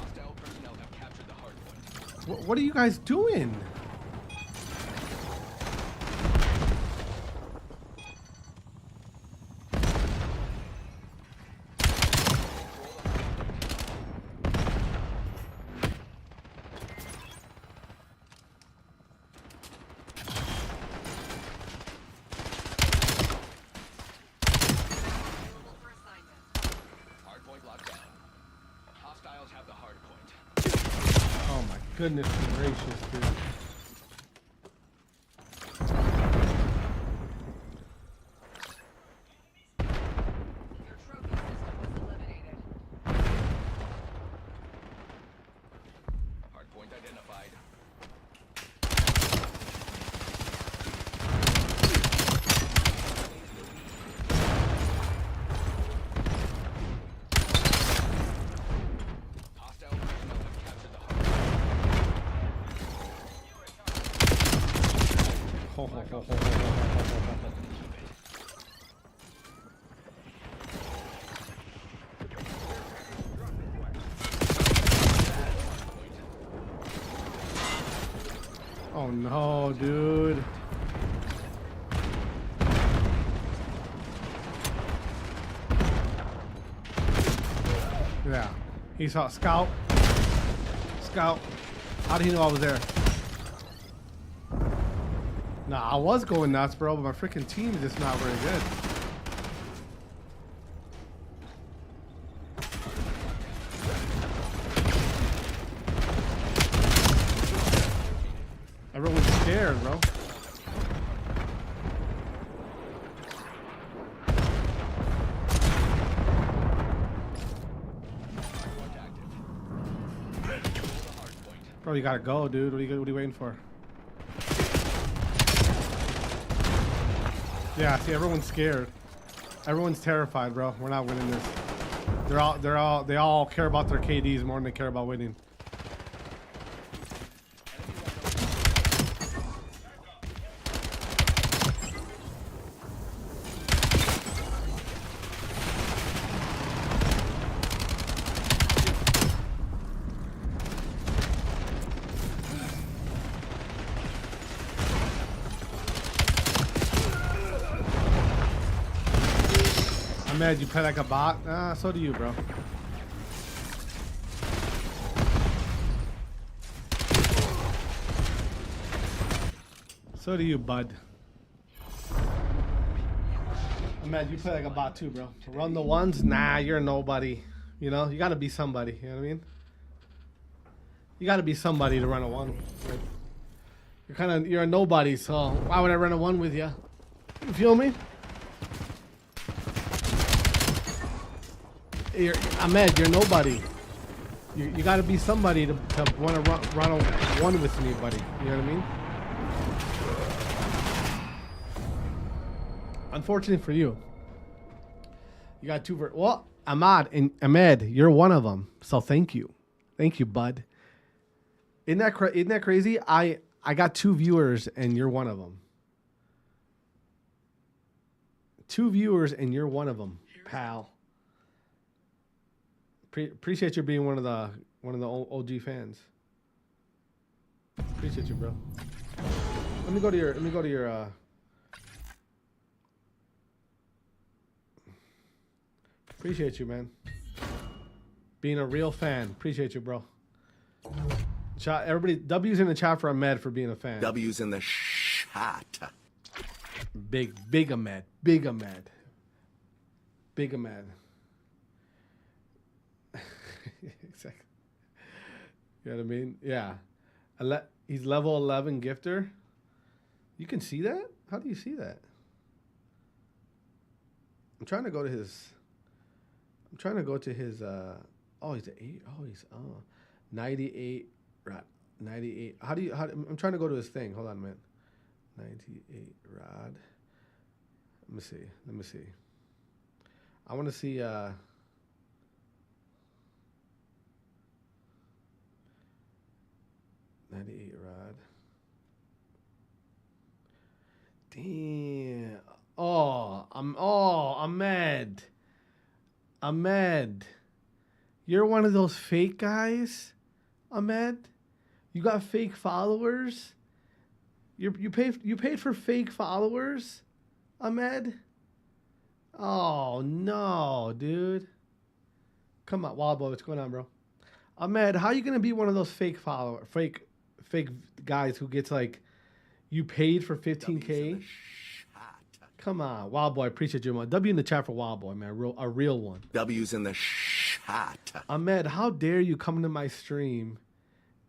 Hostile personnel have captured the hard point. What are you guys doing? Available for assignment. Hard point locked down. Hostiles have the hard point. Oh my goodness gracious, dude. Your trophy system was eliminated. Hard point identified. Hostile personnel have captured the hard point. Ho, ho, ho, ho, ho, ho, ho, ho, ho. Keep it. Oh no, dude. Yeah. He saw Scout. Scout. How did he know I was there? Nah, I was going nuts, bro, but my freaking team is just not very good. Everyone's scared, bro. Bro, you gotta go, dude. What are you waiting for? Yeah, see, everyone's scared. Everyone's terrified, bro. We're not winning this. They all care about their KDs more than they care about winning. I'm mad you play like a bot. So do you, bro. So do you, bud. I'm mad you play like a bot too, bro. Run the ones? Nah, you're nobody. You know, you gotta be somebody. You know what I mean? You gotta be somebody to run a one. Like, you're a nobody, so why would I run a one with you? You feel me? Ahmed, you're nobody. You got to be somebody to want to run a one with me, buddy. You know what I mean? Unfortunately for you, you got two. Well, Ahmed, you're one of them. So thank you, bud. Isn't that crazy? I got 2 viewers and you're one of them. 2 viewers and you're one of them, pal. Appreciate you being one of the OG fans. Appreciate you, bro. Let me go to your appreciate you, man. Being a real fan. Appreciate you, bro. Chat, everybody, W's in the chat for Ahmed for being a fan. W's in the chat. Big Ahmed. Exactly. You know what I mean? Yeah. He's level 11 gifter. You can see that? How do you see that? I'm trying to go to his oh, he's an 8. Oh, he's 98 rod. 98. I'm trying to go to his thing. Hold on a minute. 98 rod. Let me see. I want to see 98 rod. Damn. Ahmed. You're one of those fake guys, Ahmed. You got fake followers. You paid for fake followers, Ahmed. Oh no, dude. Come on, Wild Boy, what's going on, bro? Ahmed, how you gonna be one of those fake guys who gets like you paid for 15K? Come on, Wild Boy, appreciate you, man. W in the chat for Wild Boy, man. A real one. W's in the chat. Ahmed, how dare you come to my stream?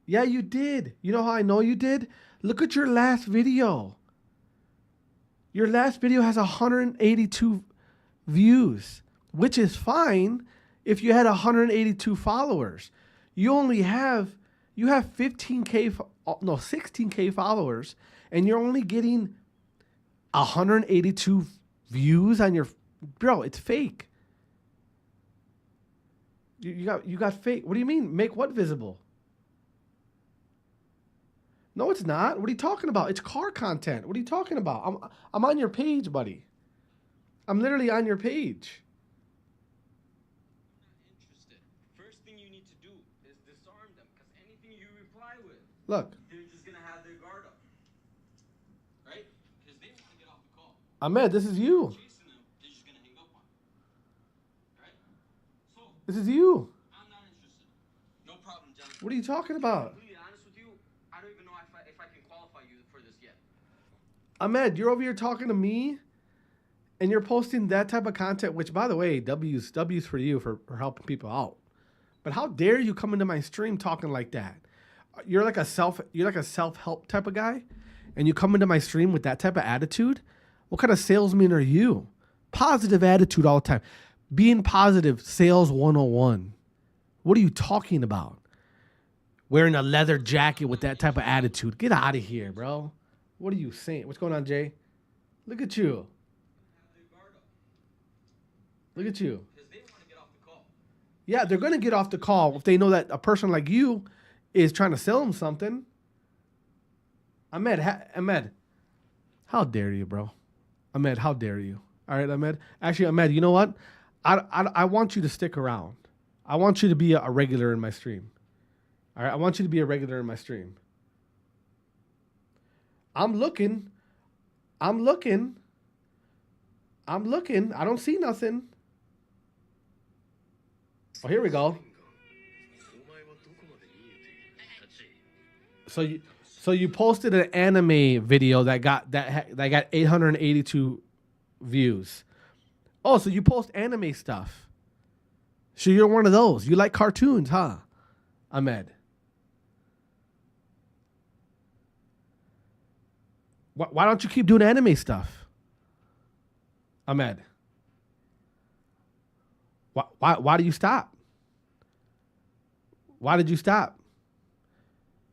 Yeah, you did. You know how I know you did? Look at your last video. Your last video has 182 views, which is fine if you had 182 followers. You have 16K followers, and you're only getting 182 views on your, bro, it's fake. You got fake. What do you mean? Make what visible? No, it's not. What are you talking about? It's car content. What are you talking about? I'm on your page, buddy. I'm literally on your page. Interested. First thing you need to do is disarm them, because anything you reply with, Look. they're just gonna have their guard up, right? Because they want to get off the call. Ahmed, this is you. Chasing them, they're just gonna hang up on them, right? So This is you. I'm not interested. No problem, John. What are you talking about? To be completely honest with you, I don't even know if I can qualify you for this yet. Ahmed, you're over here talking to me, and you're posting that type of content, which, by the way, W's for you for helping people out. But how dare you come into my stream talking like that? You're like a self-help type of guy, and you come into my stream with that type of attitude? What kind of salesman are you? Positive attitude all the time. Being positive, sales 101. What are you talking about? Wearing a leather jacket with that type of attitude. Get out of here, bro. What are you saying? What's going on, Jay? Look at you. Look at you. Because they want to get off the call. Yeah, they're gonna get off the call if they know that a person like you is trying to sell them something. Ahmed, how dare you, bro? Ahmed, how dare you? All right, Ahmed. Actually, Ahmed, you know what? I want you to stick around. I want you to be a regular in my stream. All right, I want you to be a regular in my stream. I'm looking. I don't see nothing. Oh, here we go. So you posted an anime video that got 882 views. Oh, so you post anime stuff. So you're one of those. You like cartoons, huh, Ahmed? Why don't you keep doing anime stuff, Ahmed? Why do you stop? Why did you stop?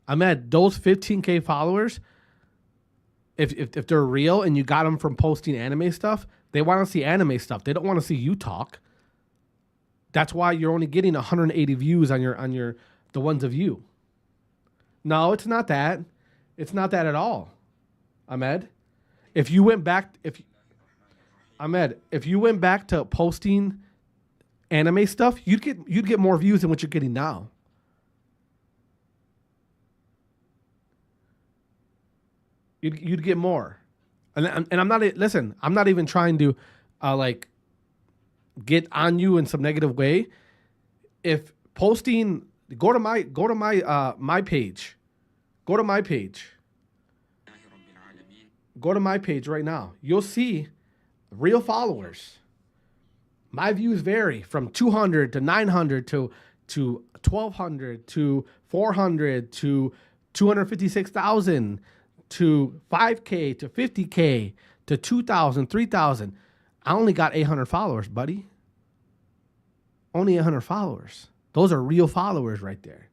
Ahmed, those 15K followers, if they're real and you got them from posting anime stuff, they want to see anime stuff. They don't want to see you talk. That's why you're only getting 180 views on the ones of you. No, it's not that. It's not that at all, Ahmed. If you went back to posting anime stuff, you'd get more views than what you're getting now. You'd get more, and I'm not. Listen, I'm not even trying to like get on you in some negative way. If posting, go to my page. Go to my page. Go to my page right now. You'll see real followers. My views vary from 200 to 900 to 1,200 to 400 to 256,000 to 5K to 50K to 2,000, 3,000. I only got 800 followers, buddy. Only 800 followers. Those are real followers right there.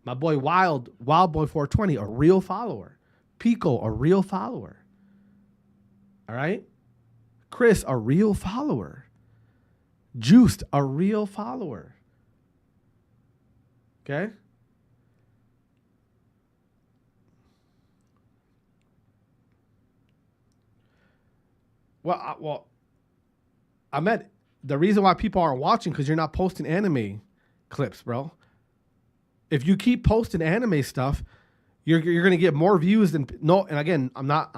My boy Wild Boy 420, a real follower. Pico, a real follower. All right? Chris, a real follower. Juiced, a real follower. Okay? Well, Ahmed, the reason why people aren't watching because you're not posting anime clips, bro. If you keep posting anime stuff, you're gonna get more views than no. And again, I'm not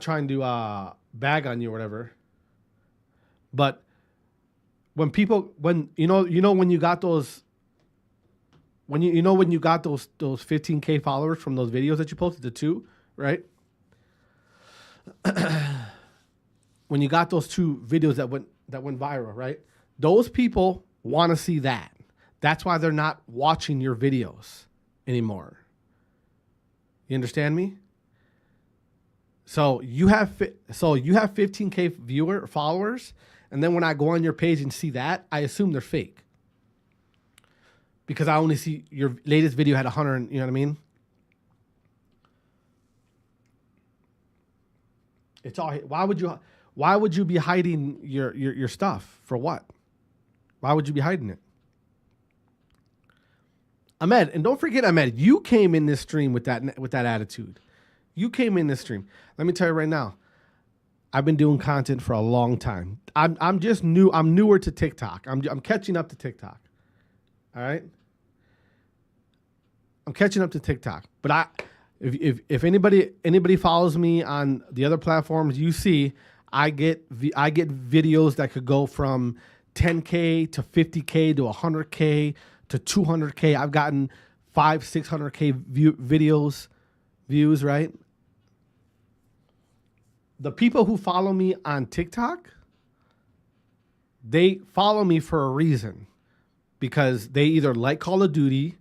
trying to bag on you or whatever. But when you got those 15K followers from those videos that you posted, the two, right? When you got those two videos that went viral, right? Those people want to see that. That's why they're not watching your videos anymore. You understand me? So you have 15K followers, and then when I go on your page and see that, I assume they're fake. Because I only see your latest video had 100, you know what I mean? It's all. Why would you be hiding your stuff? For what? Why would you be hiding it? Ahmed, and don't forget, Ahmed, you came in this stream with that attitude. You came in this stream. Let me tell you right now. I've been doing content for a long time. I'm just new. I'm newer to TikTok. I'm catching up to TikTok. All right. I'm catching up to TikTok. But if anybody follows me on the other platforms, you see I get videos that could go from 10K to 50K to 100K to 200K. I've gotten 500-600K views, right? The people who follow me on TikTok, they follow me for a reason, because they either like Call of Duty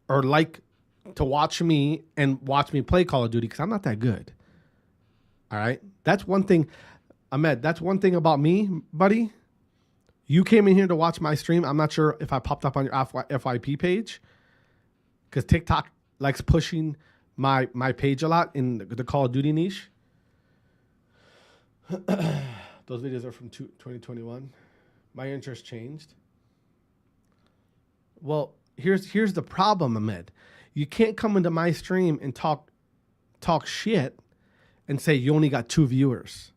or like to watch me and watch me play Call of Duty, because I'm not that good. All right? That's one thing, Ahmed, that's one thing about me, buddy. You came in here to watch my stream. I'm not sure if I popped up on your FYP page, because TikTok likes pushing my page a lot in the Call of Duty niche. Those videos are from 2021. My interest changed. Well, here's the problem, Ahmed. You can't come into my stream and talk shit and say you only got 2 viewers.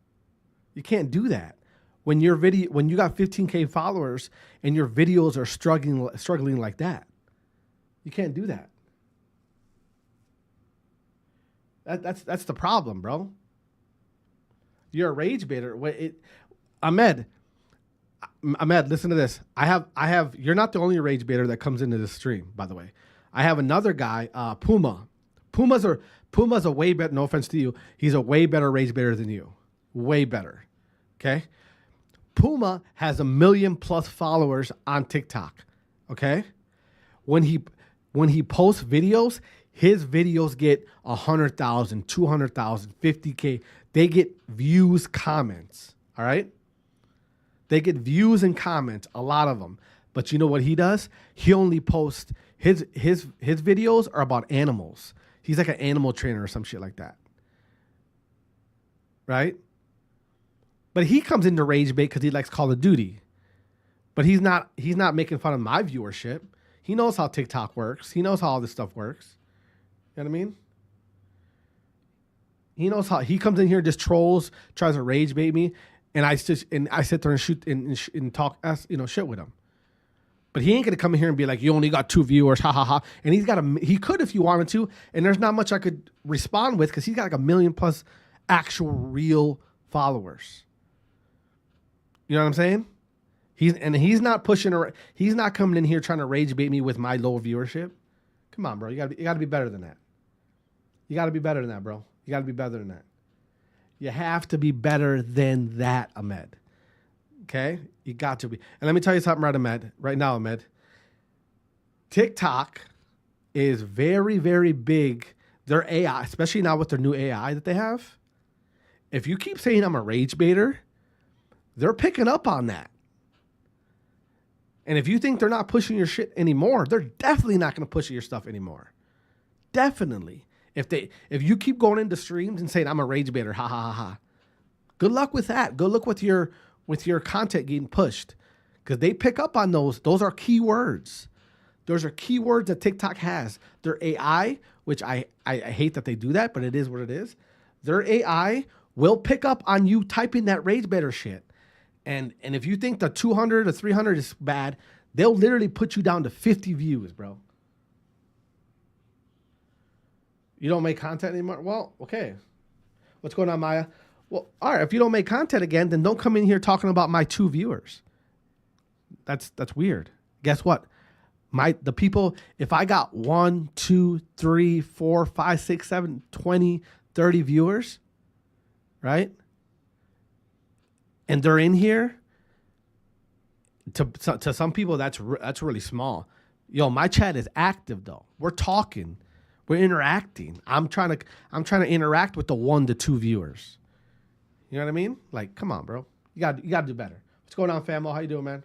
You can't do that. When you got 15K followers and your videos are struggling like that. You can't do that. That's the problem, bro. You're a rage baiter. Ahmed, listen to this. I have. You're not the only rage baiter that comes into this stream, by the way. I have another guy, Puma. Puma's a way better. No offense to you, he's a way better rage baiter than you. Way better. Okay. Puma has 1 million+ followers on TikTok. Okay. When he posts videos, his videos get 100,000, 200,000, 50K. They get views, comments. All right. They get views and comments, a lot of them. But you know what he does? He only posts his videos are about animals. He's like an animal trainer or some shit like that. Right? But he comes into rage bait because he likes Call of Duty. But he's not making fun of my viewership. He knows how TikTok works. He knows how all this stuff works. You know what I mean? He knows how he comes in here, just trolls, tries to rage bait me, and I sit there and shoot and talk shit with him. But he ain't gonna come in here and be like, "You only got 2 viewers, ha ha ha." And he could if you wanted to, and there's not much I could respond with because he's got like 1 million+ actual real followers. You know what I'm saying? He's not pushing or he's not coming in here trying to rage bait me with my low viewership. Come on, bro. You gotta be better than that. You gotta be better than that, bro. You gotta be better than that. You have to be better than that, Ahmed. Okay? You got to be. And let me tell you something right now, Ahmed. TikTok is very, very big. Their AI, especially now with their new AI that they have. If you keep saying I'm a rage baiter, they're picking up on that. And if you think they're not pushing your shit anymore, they're definitely not going to push your stuff anymore. Definitely. If you keep going into streams and saying I'm a rage baiter, ha ha ha ha. Good luck with that. Good luck with your content getting pushed. Because they pick up on those. Those are keywords. Those are keywords that TikTok has. Their AI, which I hate that they do that, but it is what it is. Their AI will pick up on you typing that rage baiter shit. And if you think the 200 or 300 is bad, they'll literally put you down to 50 views, bro. You don't make content anymore? Well, okay. What's going on, Maya? Well, all right. If you don't make content again, then don't come in here talking about my 2 viewers. That's weird. Guess what? The people, if I got 1, 2, 3, 4, 5, 6, 7, 20, 30 viewers, right? And they're in here. To some people, that's really small. Yo, my chat is active though. We're talking. We're interacting. I'm trying to interact with the 1 to 2 viewers. You know what I mean? Like, come on, bro. You got to do better. What's going on, famo? How you doing, man?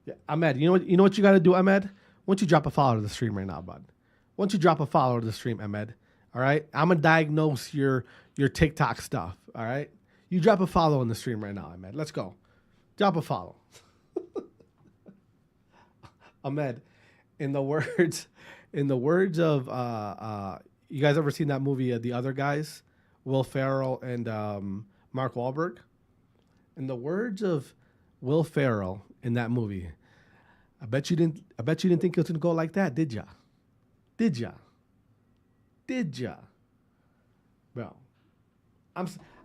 Yeah, Ahmed, you know what you got to do, Ahmed? Why don't you drop a follow to the stream right now, bud? Why don't you drop a follow to the stream, Ahmed? All right? I'm going to diagnose your TikTok stuff, all right? You drop a follow in the stream right now, Ahmed. Let's go. Drop a follow. Ahmed, in the words of you guys ever seen that movie, The Other Guys? Will Ferrell and Mark Wahlberg? In the words of Will Ferrell in that movie, I bet you didn't think it was gonna go like that, did ya? Did ya? Bro,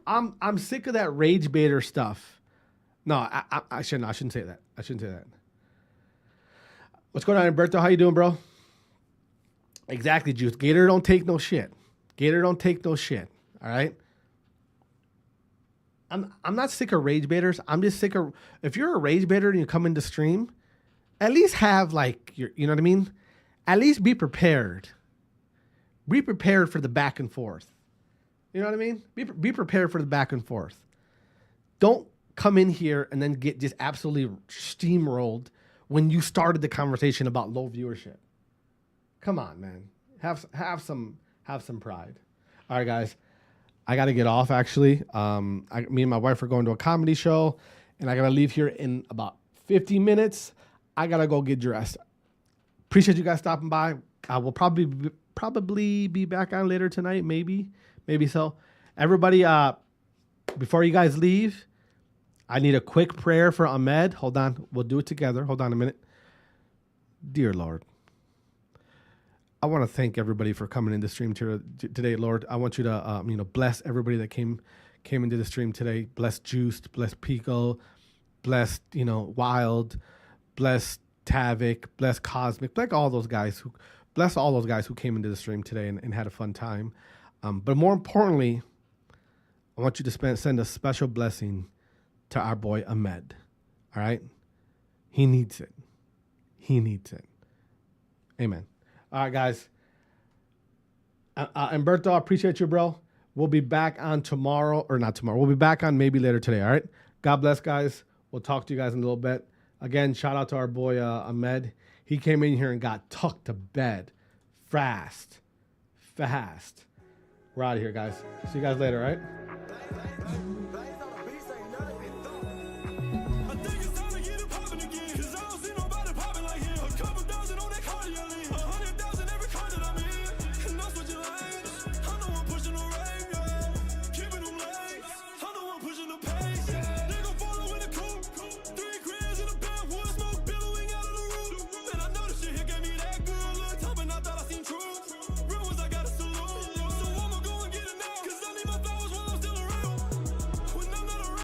I'm sick of that rage baiter stuff. No, I shouldn't say that. I shouldn't say that. What's going on, Alberto? How you doing, bro? Exactly, Juice. Gator don't take no shit. Gator don't take no shit. All right. I'm not sick of rage baiters. I'm just sick of, if you're a rage baiter and you come into stream, at least have like your, you know what I mean? At least be prepared. Be prepared for the back and forth. You know what I mean? Be prepared for the back and forth. Don't come in here and then get just absolutely steamrolled when you started the conversation about low viewership. Come on, man. Have some pride. All right, guys. I got to get off actually. Me and my wife are going to a comedy show, and I got to leave here in about 50 minutes. I got to go get dressed. Appreciate you guys stopping by. I will probably be back on later tonight, maybe so. Everybody, before you guys leave, I need a quick prayer for Ahmed. Hold on, we'll do it together. Hold on a minute. Dear Lord, I want to thank everybody for coming into the stream today, Lord. I want you to, bless everybody that came into the stream today. Bless Juiced, bless Pico, bless, Wild, bless Tavik, bless Cosmic, bless all those guys who came into the stream today and had a fun time. But more importantly, I want you to send a special blessing to our boy Ahmed. All right? He needs it. He needs it. Amen. All right, guys. Humberto, I appreciate you, bro. We'll be back on tomorrow, or not tomorrow. We'll be back on maybe later today, all right? God bless, guys. We'll talk to you guys in a little bit. Again, shout out to our boy Ahmed. He came in here and got tucked to bed fast. We're out of here, guys. See you guys later, all right?